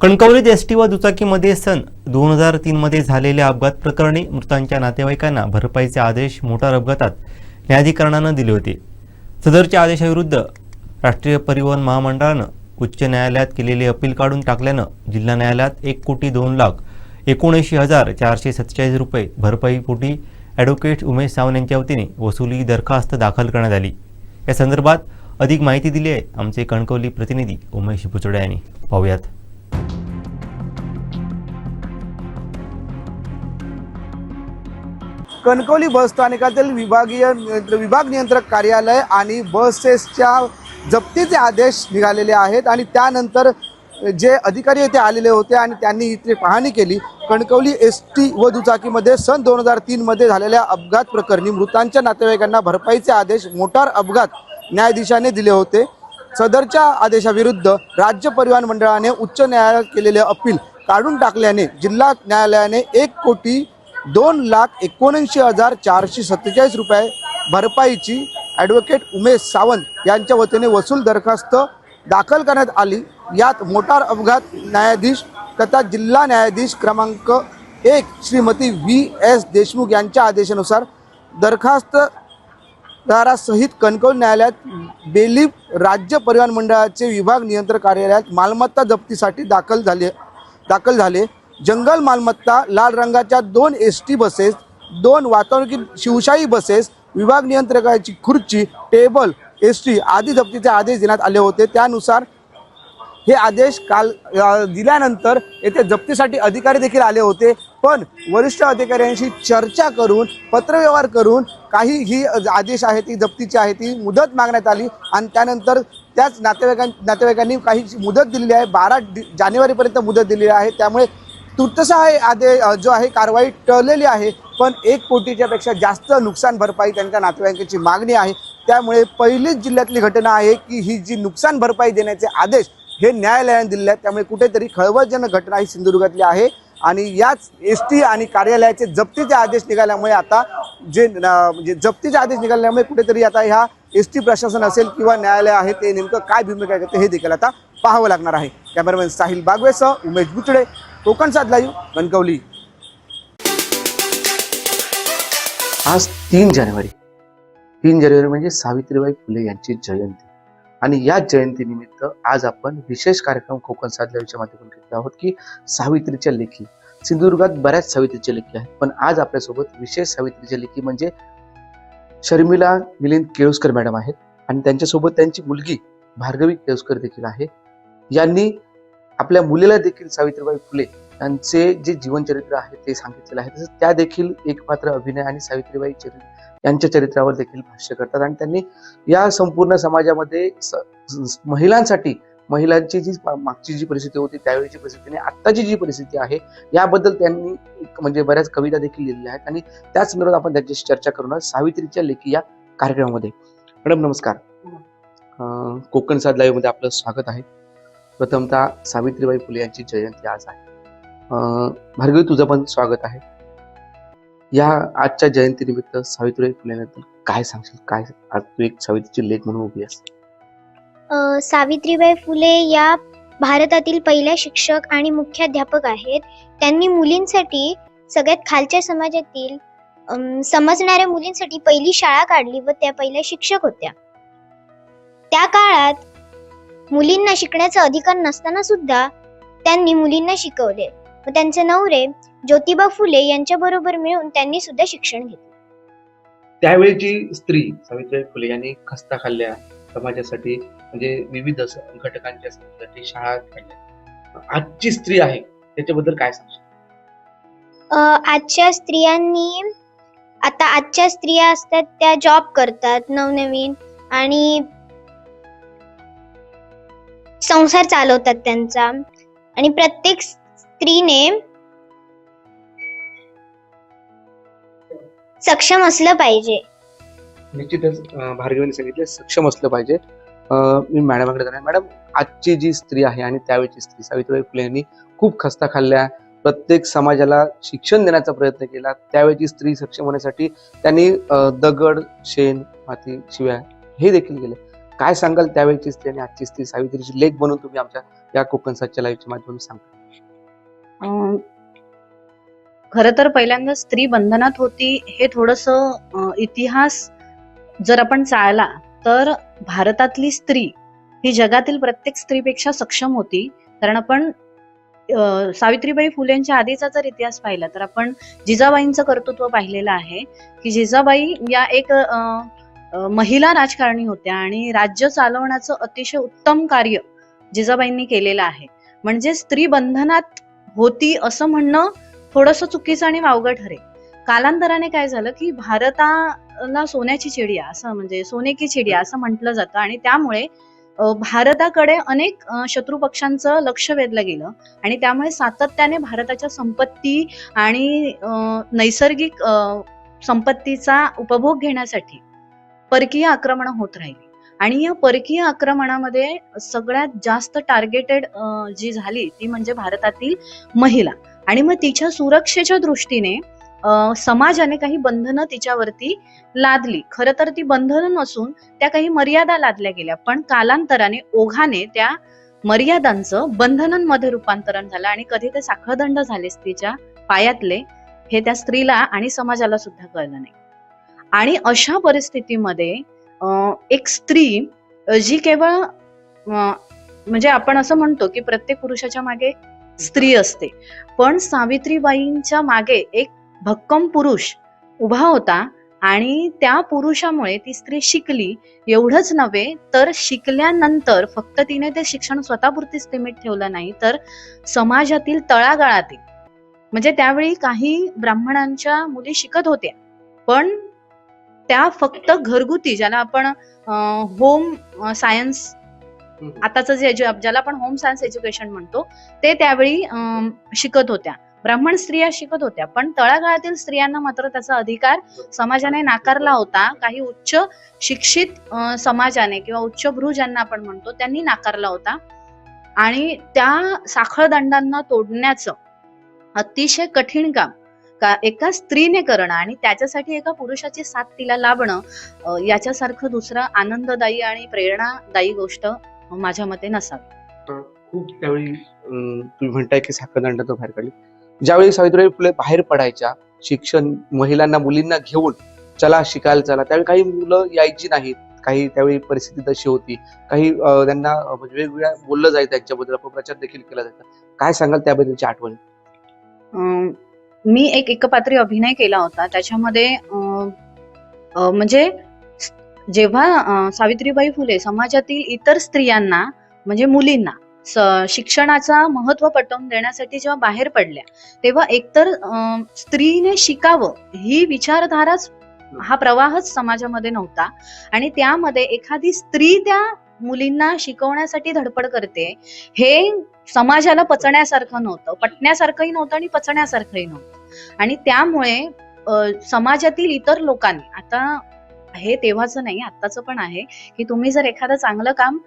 कणकवलीत एसटी व दुचाकीमध्ये सन 2003 मध्ये झालेल्या अपघात प्रकरणी मृतांच्या नातेवाईकांना भरपाईचे आदेश मोटार अपघातात न्यायाधिकरणानं दिले होते. सदरच्या आदेशाविरुद्ध राष्ट्रीय परिवहन महामंडळानं उच्च न्यायालयात केलेले अपील काढून टाकल्यानं जिल्हा न्यायालयात 1,02,79,447 रुपये भरपाईपोटी ॲडव्होकेट उमेश सावंत यांच्या वतीने वसुली दरखास्त दाखल करण्यात आली. या संदर्भात अधिक माहिती दिली आहे आमचे कणकवली प्रतिनिधी उमेश बुचडे यांनी. पाहूयात. कणकवली बस स्थानकातील विभाग नियंत्रक कार्यालय आणि बसेसच्या जप्तीचे आदेश निघालेले आहेत आणि त्यानंतर जे अधिकारी येथे आलेले होते आणि त्यांनी इथे पाहणी केली. कणकवली एसटी व दुचाकीमध्ये सन 2003 मध्ये झालेल्या अपघात प्रकरणी मृतांच्या नातेवाईकांना भरपाईचे आदेश मोटार अपघात न्यायाधीशाने दिले होते. सदरच्या आदेशाविरुद्ध राज्य परिवहन मंडळाने उच्च न्यायालयात केलेले अपील काढून टाकल्याने जिल्हा न्यायालयाने 1,79,447 रुपये भरपाईची ॲडव्होकेट उमेश सावंत यांच्या वतीने वसूल दरखास्त दाखल करण्यात आली. यात मोटार अपघात न्यायाधीश तथा जिल्हा न्यायाधीश क्रमांक 1 श्रीमती V.S. देशमुख यांच्या आदेशानुसार दरखास्तदारासहित कणकवली न्यायालयात बेलीफ राज्य परिवहन मंडळाचे विभाग नियंत्रक कार्यालयात मालमत्ता जप्तीसाठी दाखल झाले. जंगल मालमत्ता, लाल रंगाच्या 2 एसटी बसेस, 2 वातानुकूलित शिवशाही बसेस, विभाग नियंत्रकाची खुर्ची, टेबल, एसटी आदी जप्तीचे आदेश देण्यात आले होते. त्यानुसार हे आदेश काल दिल्यानंतर येथे जप्तीसाठी अधिकारी देखील आले होते, पण वरिष्ठ अधिकाऱ्यांशी चर्चा करून पत्रव्यवहार करून काही ही आदेश आहे ती जप्तीची आहे ती मुदत मागण्यात आली आणि त्यानंतर त्याच नातेवाईकांनी काही मुदत दिलेली आहे. 12 जानेवारीपर्यंत मुदत दिलेली आहे. त्यामुळे तुर्तसा हे आदेश जो आहे कारवाई टळलेली आहे, पण 1 कोटीच्या पेक्षा जास्त नुकसान भरपाई त्यांच्या नातेवाईकांची मागणी आहे. त्यामुळे पहिलीच जिल्ह्यातली घटना आहे की ही जी नुकसान भरपाई देण्याचे आदेश हे न्यायालयाने दिले आहेत. त्यामुळे कुठेतरी खळबळजनक घटना ही सिंधुदुर्गातली आहे आणि याच एसटी आणि कार्यालयाचे जप्तीचे आदेश निघाल्यामुळे आता म्हणजे जप्तीचे आदेश निघाल्यामुळे कुठेतरी आता ह्या एसटी प्रशासन असेल किंवा न्यायालय आहे ते नेमकं काय भूमिका घेते हे देखील आता पाहावं लागणार आहे. कॅमेरामॅन साहिल बागवेसह उमेश बुचडे, कोकणसाद लाईव्ह, कणकवली. आज 3 जानेवारी म्हणजे सावित्रीबाई फुले यांची जयंती आणि या जयंतीनिमित्त आज आपण विशेष कार्यक्रम कोकणसाद लाईव्हच्या माध्यमातून घेतला आहोत की सावित्रीच्या लेखी. सिंधुदुर्गात बऱ्याच सावित्रीच्या लेखी आहेत, पण आज आपल्यासोबत विशेष सावित्रीच्या लेखी म्हणजे शर्मिला मिलिंद केळुस्कर मॅडम आहेत आणि त्यांच्यासोबत त्यांची मुलगी भार्गवी केळुस्कर देखील आहे. यांनी आपल्या मुलीला देखील सावित्रीबाई फुले यांचे जे जीवनचरित्र आहे ते सांगितलेलं आहे. तसंच त्या देखील एकपात्र अभिनय आणि सावित्रीबाई यांच्या चरित्रावर देखील भाष्य करतात आणि त्यांनी या संपूर्ण समाजामध्ये महिलांसाठी महिलांची जी मागची जी परिस्थिती होती त्यावेळीची परिस्थिती आणि आत्ताची जी परिस्थिती आहे याबद्दल त्यांनी म्हणजे बऱ्याच कविता देखील लिहिलेल्या आहेत आणि त्याच संदर्भात आपण त्यांच्याशी चर्चा करूया सावित्रीच्या लेखी या कार्यक्रमामध्ये. मॅडम नमस्कार. कोकणसाद लाईव्ह मध्ये आपलं स्वागत आहे. प्रथमतः सावित्रीबाई फुले यांची जयंती आज आहे. भार्गवी तुझं पण स्वागत आहे. या आजच्या जयंतीनिमित्त सावित्रीबाई फुलेबद्दल काय सांगशील? काय आज तू एक सावित्रीची लेख म्हणून उभी आहेस. सावित्रीबाई फुले या भारतातील पहिल्या शिक्षक आणि मुख्याध्यापक आहेत. त्यांनी मुलींसाठी सगळ्यात खालच्या समाजातील समजणाऱ्या मुलींसाठी पहिली शाळा काढली व त्या पहिल्या शिक्षक होत्या. त्या काळात मुलींना शिकण्याचा अधिकार नसताना सुद्धा त्यांनी मुलींना शिकवले व त्यांचे नवरे ज्योतिबा फुले यांच्या बरोबर मिळून त्यांनी सुद्धा शिक्षण घेतले. त्यावेळीची स्त्री सावित्रीबाई फुले यांनी खस्ता खाल्ल्या समाजासाठी म्हणजे विविध घटकांच्या साठी शाळा काढल्या. आजची स्त्री आहे त्याच्याबद्दल काय सांगशील? आजच्या स्त्रिया असतात त्या जॉब करतात नवनवीन आणि संसार चालवतात त्यांचा आणि प्रत्येक स्त्रीने सक्षम असलं पाहिजे. निश्चितच भार्गवीने सांगितले सक्षम असलं पाहिजे. मी मॅडमकडे जाणार. मॅडम, आजची जी स्त्री आहे आणि त्यावेळची स्त्री सावित्रीबाई फुले यांनी खूप खस्ता खाल्ल्या, प्रत्येक समाजाला शिक्षण देण्याचा प्रयत्न केला. त्यावेळची स्त्री सक्षम होण्यासाठी त्यांनी दगड, शेण, माती, शिव्या हे देखील केले. काय सांगाल त्यावेळची स्त्री आणि आजची स्त्री, सावित्रीची लेख बनून तुम्ही आमच्या या कोकण सातच्या लाईव्हच्या माध्यमातून सांगता? खरं तर पहिल्यांदा स्त्री बंधनात होती हे थोडंसं इतिहास जर आपण चाळला तर भारतातली स्त्री ही जगातील प्रत्येक स्त्रीपेक्षा सक्षम होती. कारण आपण सावित्रीबाई फुलेंच्या आधीचा जर इतिहास पाहिला तर आपण जिजाबाईंचं कर्तृत्व पाहिलेलं आहे की जिजाबाई या एक महिला राजकारणी होत्या आणि राज्य चालवण्याचं अतिशय उत्तम कार्य जिजाबाईंनी केलेलं आहे. म्हणजे स्त्री बंधनात होती असं म्हणणं थोडंसं चुकीचं आणि वावगं ठरेल. कालांतराने काय झालं की भारताला सोन्याची चिडिया असं म्हणजे सोने की चिडिया असं म्हटलं जातं आणि त्यामुळे भारताकडे अनेक शत्रू पक्षांचं लक्ष वेधलं गेलं आणि त्यामुळे सातत्याने भारताच्या संपत्ती आणि नैसर्गिक संपत्तीचा उपभोग घेण्यासाठी परकीय आक्रमणं होत राहिली. आणि या परकीय आक्रमणामध्ये सगळ्यात जास्त टार्गेटेड जी झाली ती म्हणजे भारतातील महिला. आणि मग तिच्या सुरक्षेच्या दृष्टीने समाजाने काही बंधनं तिच्यावरती लादली. खरं तर ती बंधनं नसून त्या काही मर्यादा लादल्या गेल्या, पण कालांतराने ओघाने त्या मर्यादांचं बंधनांमध्ये रूपांतरण झालं आणि कधी ते साखळदंड झाले स्त्रीच्या पायातले, हे त्या स्त्रीला आणि समाजाला सुद्धा कळलं नाही. आणि अशा परिस्थितीमध्ये एक स्त्री जी केवळ म्हणजे आपण असं म्हणतो की प्रत्येक पुरुषाच्या मागे स्त्री असते, पण सावित्रीबाईंच्या मागे एक भक्कम पुरुष उभा होता आणि त्या पुरुषामुळे ती स्त्री शिकली. एवढंच नव्हे तर शिकल्यानंतर फक्त तिने ते शिक्षण स्वतःपुरतीच सीमित ठेवलं नाही, तर समाजातील तळागाळातील म्हणजे त्यावेळी काही ब्राह्मणांच्या मुली शिकत होत्या, पण त्या फक्त घरगुती ज्याला आपण होम सायन्स आताच जे ज्याला आपण होम सायन्स एज्युकेशन म्हणतो ते त्यावेळी शिकत होत्या. ब्राह्मण स्त्रिया शिकत होत्या, पण तळागाळातील स्त्रियांना मात्र त्याचा अधिकार समाजाने नाकारला होता. काही उच्च शिक्षित समाजाने किंवा उच्चभ्रू ज्यांना आपण म्हणतो त्यांनी नाकारला होता. आणि त्या साखळदंडांना तोडण्याचं अतिशय कठीण काम एका स्त्रीने करणं आणि त्याच्यासाठी एका पुरुषाची साथ तिला लाभणं याच्यासारखं दुसरं आनंददायी आणि प्रेरणादायी गोष्ट माझ्या मते नसावी. खूप त्यावेळी तुम्ही म्हणताय की साखळदंडातून बाहेर काढली. ज्यावेळी सावित्रीबाई फुले बाहेर पडायच्या शिक्षण महिलांना मुलींना घेऊन चला शिकायला चला, त्यावेळी काही मुलं यायची नाहीत, काही त्यावेळी परिस्थिती तशी होती, काही त्यांना म्हणजे वेगवेगळ्या बोललं जायचं, त्यांच्याबद्दल अपप्रचार देखील केला जायचा. काय सांगाल त्याबद्दलची आठवण? मी एक एकपात्री अभिनय केला होता. त्याच्यामध्ये म्हणजे जेव्हा सावित्रीबाई फुले समाजातील इतर स्त्रियांना म्हणजे मुलींना शिक्षणाचा महत्व पटवून देण्यासाठी जेव्हा बाहेर पडल्या तेव्हा एकतर स्त्रीने शिकावं ही विचारधाराच हा प्रवाहच समाजामध्ये नव्हता आणि त्यामध्ये एखादी स्त्री त्या मुलींना शिकवण्यासाठी धडपड करते हे समाजाला पचण्यासारखं नव्हतं, पटण्यासारखंही नव्हतं आणि पचण्यासारखंही नव्हतं. आणि त्यामुळे समाजातील इतर लोकांनी, आता हे तेव्हाचं नाही आत्ताचं पण आहे, की तुम्ही जर एखादं चांगलं काम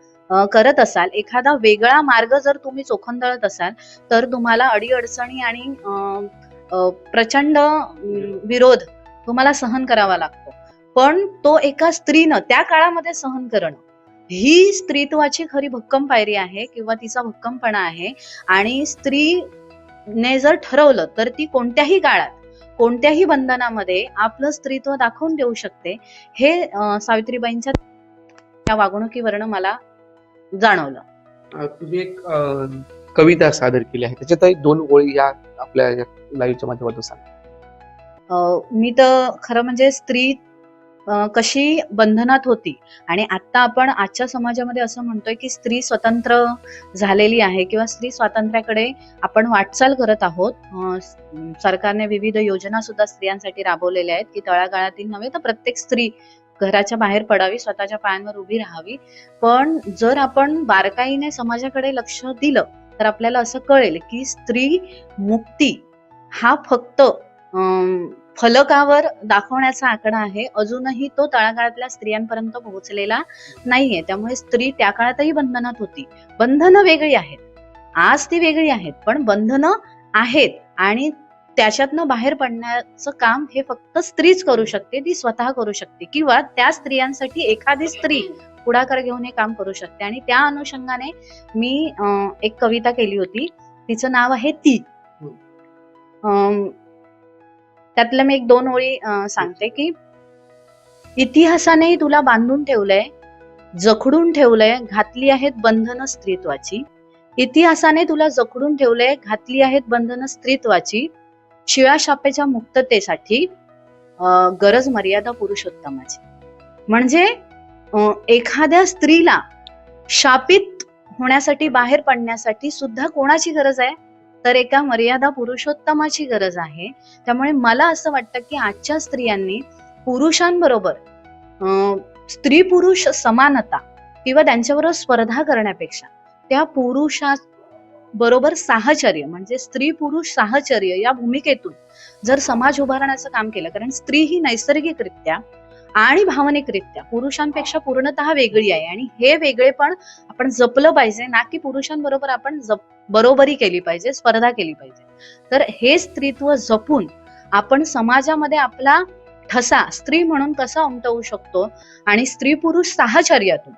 करत असाल, एखादा वेगळा मार्ग जर तुम्ही चोखंदळत असाल तर तुम्हाला अडीअडचणी आणि प्रचंड विरोध तुम्हाला सहन करावा लागतो. पण तो एका स्त्रीनं त्या काळामध्ये सहन करणं ही स्त्रीत्वाची खरी भक्कम पायरी आहे किंवा तिचा भक्कमपणा आहे. आणि स्त्रीने जर ठरवलं तर ती कोणत्याही काळात कोणत्याही बंधनामध्ये आपलं स्त्रीत्व दाखवून देऊ शकते. हे सावित्रीबाईंच्या त्या वागणुकीवरनं मला जाणवलं. तुम्ही एक कविता सादर केली आहे, त्याच्यातही 2 ओळी या आपल्या लाईव्हच्या माध्यमातून सांगा. मी तर खरं म्हणजे स्त्री कशी बंधनात होती आणि आता आपण आजच्या समाजामध्ये असं म्हणतोय की स्त्री स्वतंत्र झालेली आहे किंवा स्त्री स्वातंत्र्याकडे आपण वाटचाल करत आहोत. सरकारने विविध योजना सुद्धा स्त्रियांसाठी राबवलेल्या आहेत की तळागाळातील नव्हे तर प्रत्येक स्त्री घराच्या बाहेर पडावी, स्वतःच्या पायांवर उभी राहावी. पण जर आपण बारकाईने समाजाकडे लक्ष दिलं तर आपल्याला असं कळेल की स्त्री मुक्ती हा फक्त फलकावर दाखवण्याचा आकडा आहे, अजूनही तो तळागाळातल्या स्त्रियांपर्यंत पोहोचलेला नाहीये. त्यामुळे स्त्री त्या काळातही बंधनात होती. बंधनं वेगळी आहेत, आज ती वेगळी आहेत, पण बंधनं आहेत आणि त्याच्यातनं बाहेर पडण्याचं काम हे फक्त स्त्रीच करू शकते, ती स्वतः करू शकते. किंवा त्या स्त्रियांसाठी एखादी स्त्री पुढाकार घेऊन हे काम करू शकते. आणि त्या अनुषंगाने मी एक कविता केली होती, तिचं नाव आहे ती. त्यातलं मी एक 2 ओळी सांगते की इतिहासाने तुला बांधून ठेवलंय, जखडून ठेवलंय, घातली आहेत बंधनं स्त्रीत्वाची. इतिहासाने तुला जखडून ठेवलंय, घातली आहेत बंधनं स्त्रीत्वाची. शिळाशापेच्या मुक्ततेसाठी गरज मर्यादा पुरुषोत्तमाची. म्हणजे एखाद्या स्त्रीला शापित होण्यासाठी, बाहेर पडण्यासाठी सुद्धा कोणाची गरज आहे, तर एका मर्यादा पुरुषोत्तमाची गरज आहे. त्यामुळे मला असं वाटतं की आजच्या स्त्रियांनी पुरुषांबरोबर स्त्री पुरुष समानता किंवा त्यांच्याबरोबर स्पर्धा करण्यापेक्षा त्या पुरुषा बरोबर साहचर्य, म्हणजे स्त्री पुरुष साहचर्य या भूमिकेतून जर समाज उभारण्याचं काम केलं, कारण स्त्री ही नैसर्गिकरित्या आणि भावनिकरित्या पुरुषांपेक्षा पूर्णतः वेगळी आहे. आणि हे वेगळेपण आपण जपलं पाहिजे, ना की पुरुषांबरोबर आपण बरोबरी केली पाहिजे, स्पर्धा केली पाहिजे. तर हे स्त्रीत्व जपून आपण समाजामध्ये आपला ठसा स्त्री म्हणून कसा उमटवू शकतो आणि स्त्री पुरुष साहचर्यातून,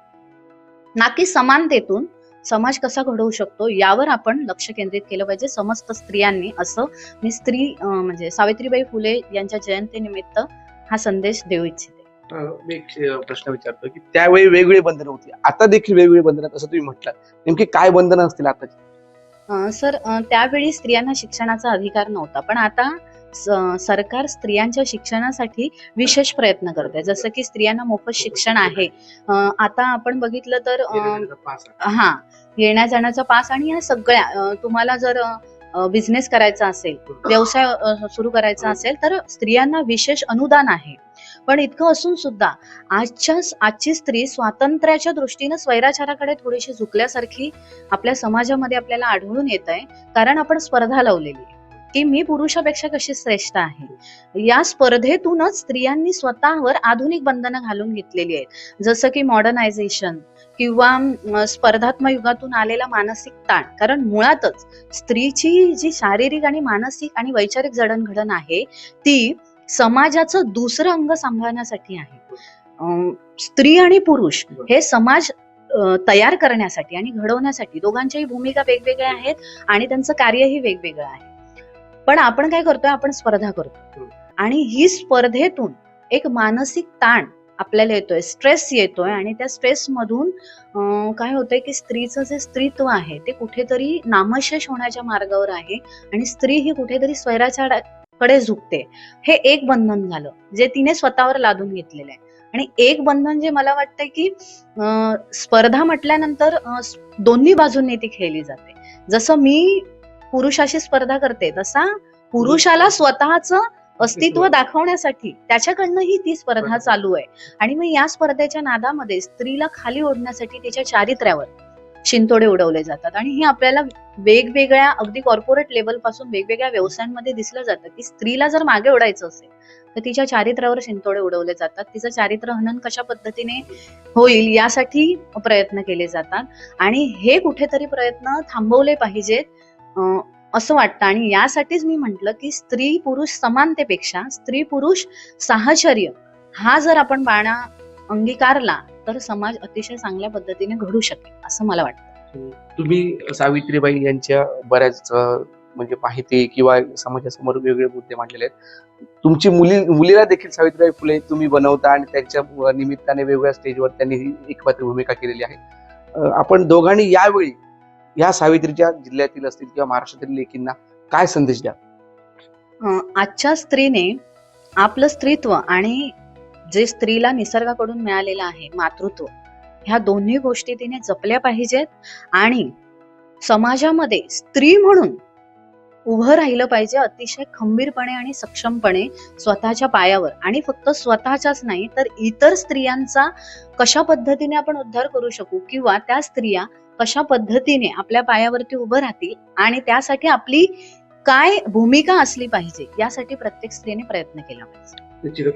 ना की समानतेतून समाज कसा घडवू शकतो, यावर आपण लक्ष केंद्रित केलं पाहिजे समस्त स्त्रियांनी, असं मी स्त्री म्हणजे सावित्रीबाई फुले यांच्या जयंतीनिमित्त हा संदेश देऊ इच्छिते. मी एक प्रश्न विचारतो की त्यावेळी वेगवेगळी बंधनं होती, आता देखील वेगवेगळी बंधनं आहेत असं तुम्ही म्हटलं, नेमकी काय बंधनं असतील आताची? सर, त्यावेळी स्त्रियांना शिक्षणाचा अधिकार नव्हता, पण आता सरकार स्त्रियांच्या शिक्षणासाठी विशेष प्रयत्न करते. जसं की स्त्रियांना मोफत शिक्षण आहे. आता आपण बघितलं तर येण्या जाण्याचा पास आणि ह्या सगळ्या, तुम्हाला जर बिझनेस करायचा असेल, व्यवसाय सुरू करायचा असेल, तर स्त्रियांना विशेष अनुदान आहे. पण इतकं असून सुद्धा आजची स्त्री स्वातंत्र्याच्या दृष्टीनं स्वैराचाराकडे थोडीशी झुकल्यासारखी आपल्या समाजामध्ये आपल्याला आढळून येत आहे. कारण आपण स्पर्धा लावलेली आहे की मी पुरुषापेक्षा कशी श्रेष्ठ आहे. या स्पर्धेतूनच स्त्रियांनी स्वतःवर आधुनिक बंधनं घालून घेतलेली आहेत, जसं की मॉडर्नायझेशन किंवा स्पर्धात्मक युगातून आलेला मानसिक ताण. कारण मुळातच स्त्रीची जी शारीरिक आणि मानसिक आणि वैचारिक जडणघडण आहे ती समाजाचं दुसरं अंग सांभाळण्यासाठी आहे. स्त्री आणि पुरुष हे समाज तयार करण्यासाठी आणि घडवण्यासाठी दोघांच्याही भूमिका वेगवेगळ्या आहेत आणि त्यांचं कार्यही वेगवेगळं आहे. पण आपण काय करतोय, आपण स्पर्धा करतो आणि ही स्पर्धेतून एक मानसिक ताण आपल्याला येतोय, स्ट्रेस येतोय. आणि त्या स्ट्रेस मधून काय होतंय की स्त्रीचं जे स्त्रीत्व आहे ते कुठेतरी नामशेष होण्याच्या मार्गावर आहे आणि स्त्री ही कुठेतरी स्वैराचाराकडे झुकते. हे एक बंधन झालं जे तिने स्वतःवर लादून घेतलेलं आहे. आणि एक बंधन जे मला वाटतंय की स्पर्धा म्हटल्यानंतर दोन्ही बाजूंनी ती खेळली जाते. जसं मी पुरुषाशी स्पर्धा करते तसा पुरुषाला स्वतःचं अस्तित्व दाखवण्यासाठी त्याच्याकडनंही ती स्पर्धा चालू आहे. आणि मग या स्पर्धेच्या नादामध्ये स्त्रीला खाली ओढण्यासाठी तिच्या चारित्र्यावर शिंतोडे उडवले जातात. आणि हे आपल्याला वेगवेगळ्या अगदी कॉर्पोरेट लेवल पासून वेगवेगळ्या व्यवसायांमध्ये दिसलं जातं की स्त्रीला जर मागे ओढायचं असेल तर तिच्या चारित्र्यावर शिंतोडे उडवले जातात. तिचं चारित्र्य हनन कशा पद्धतीने होईल यासाठी प्रयत्न केले जातात. आणि हे कुठेतरी प्रयत्न थांबवले पाहिजेत असं वाटतं. आणि यासाठीच मी म्हटलं की स्त्री पुरुष समानतेपेक्षा स्त्री पुरुष साहचर्य हा जर आपण बाणा अंगीकारला तर समाज अतिशय चांगल्या पद्धतीने घडू शकेल असं मला वाटतं. तुम्ही सावित्रीबाई यांच्या बऱ्याच म्हणजे माहिती किंवा समाजासमोर वेगवेगळे मुद्दे मांडलेले आहेत. तुमची मुलीला देखील सावित्रीबाई फुले तुम्ही बनवता आणि त्यांच्या निमित्ताने वेगवेगळ्या स्टेजवर त्यांनी एकपात्री भूमिका केलेली आहे. आपण दोघांनी यावेळी या सावित्रीच्या जिल्ह्यातील असतील किंवा महाराष्ट्रातील लेकींना काय संदेश द्या? आजच्या स्त्रीने आपलं स्त्रीत्व आणि जे स्त्रीला निसर्गाकडून मिळालेलं आहे मातृत्व, ह्या दोन्ही गोष्टी तिने जपल्या पाहिजेत आणि समाजामध्ये स्त्री म्हणून उभं राहिलं पाहिजे अतिशय खंबीरपणे आणि सक्षमपणे स्वतःच्या पायावर. आणि फक्त स्वतःच्याच नाही तर इतर स्त्रियांचा कशा पद्धतीने आपण उद्धार करू शकू किंवा त्या स्त्रिया कशा पद्धतीने आपल्या पायावरती उभं राहतील आणि त्यासाठी आपली काय भूमिका असली पाहिजे यासाठी प्रत्येक स्त्रीने प्रयत्न केला पाहिजे.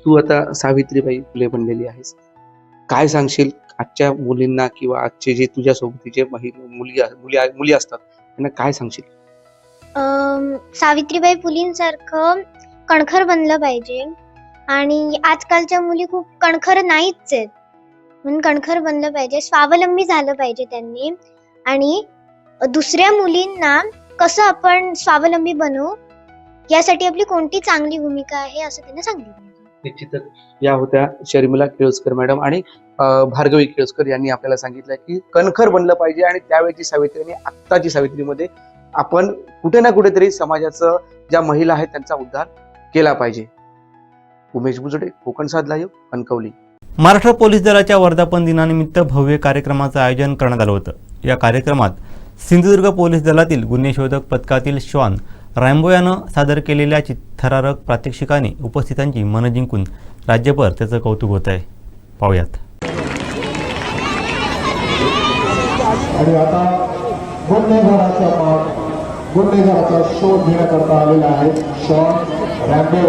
तू आता सावित्रीबाई फुले बनलेली आहेस, काय सांगशील आजच्या मुलींना किंवा आजचे जे तुझ्या सोबतीचे मुली असतात त्यांना काय सांगशील? सावित्रीबाई फुलेंसारखं कणखर बनलं पाहिजे. आणि आजकालच्या मुली खूप कणखर नाहीच आहेत. म्हणून कणखर बनलं पाहिजे, स्वावलंबी झालं पाहिजे त्यांनी. आणि दुसऱ्या मुलींना कसं आपण स्वावलंबी बनवू यासाठी आपली कोणती चांगली भूमिका आहे असं त्यांना सांगितलं. निश्चितच या होत्या शर्मिला केळुसकर मॅडम आणि भार्गवी केळुसकर यांनी आपल्याला सांगितलं की कणखर बनलं पाहिजे आणि त्यावेळची सावित्री आणि आत्ताची सावित्रीमध्ये आपण कुठे ना कुठेतरी समाजाचं ज्या महिला आहेत त्यांचा उद्धार केला पाहिजे. उमेश बुजडे, कोकण साध लाईव्ह, कणकवली. महाराष्ट्र पोलीस दलाच्या वर्धापन दिनानिमित्त भव्य कार्यक्रमाचं आयोजन करण्यात आलं होतं. या कार्यक्रमात सिंधुदुर्ग पोलीस दलातील गुन्हेशोधक पथकातील श्वान रॅम्बो यानं सादर केलेल्या चित्थरारक प्रात्यक्षिकाने उपस्थितांची मनं जिंकून राज्यभर त्याचं कौतुक होत आहे. पाहूयात. आणि आता गुन्हेगाराचा शोध घेण्याकरता आलेला आहे शॉन रॅम्बो.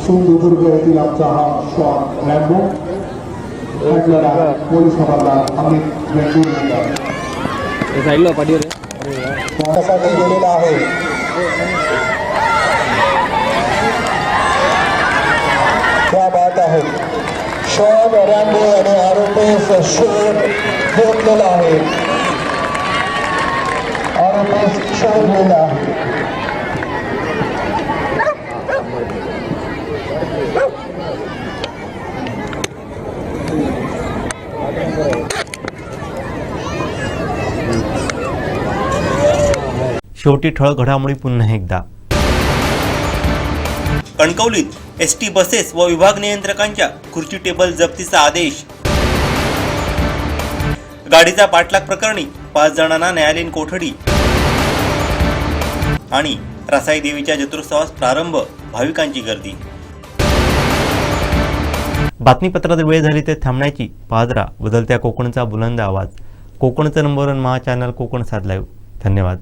सिंधुदुर्ग येथील आमचा हा शॉन रॅम्बो पोलीस हवालदार अमित वेंगुर्लेकर गेलेला आहे. क्या बात आहे. शॉन रॅम्बो आणि आरोपीस शोध घेतलेला आहे. आरोपीस शोधलेला आहे. शेवटी ठळक घडामोडी पुन्हा एकदा. कणकवलीत एसटी बसेस व विभाग नियंत्रकांच्या खुर्ची टेबल जप्तीचा आदेश. गाडीचा पाठलाग प्रकरणी 5 जणांना न्यायालयीन कोठडी. आणि रासाई देवीच्या जत्रोत्सवास प्रारंभ, भाविकांची गर्दी. बातमीपत्रात वेळ झाली ते थांबण्याची. पाहत राहा बदलत्या कोकणचा बुलंद आवाज. कोकणचं नंबर 1 महा चॅनल कोकण साध लाईव्ह. धन्यवाद.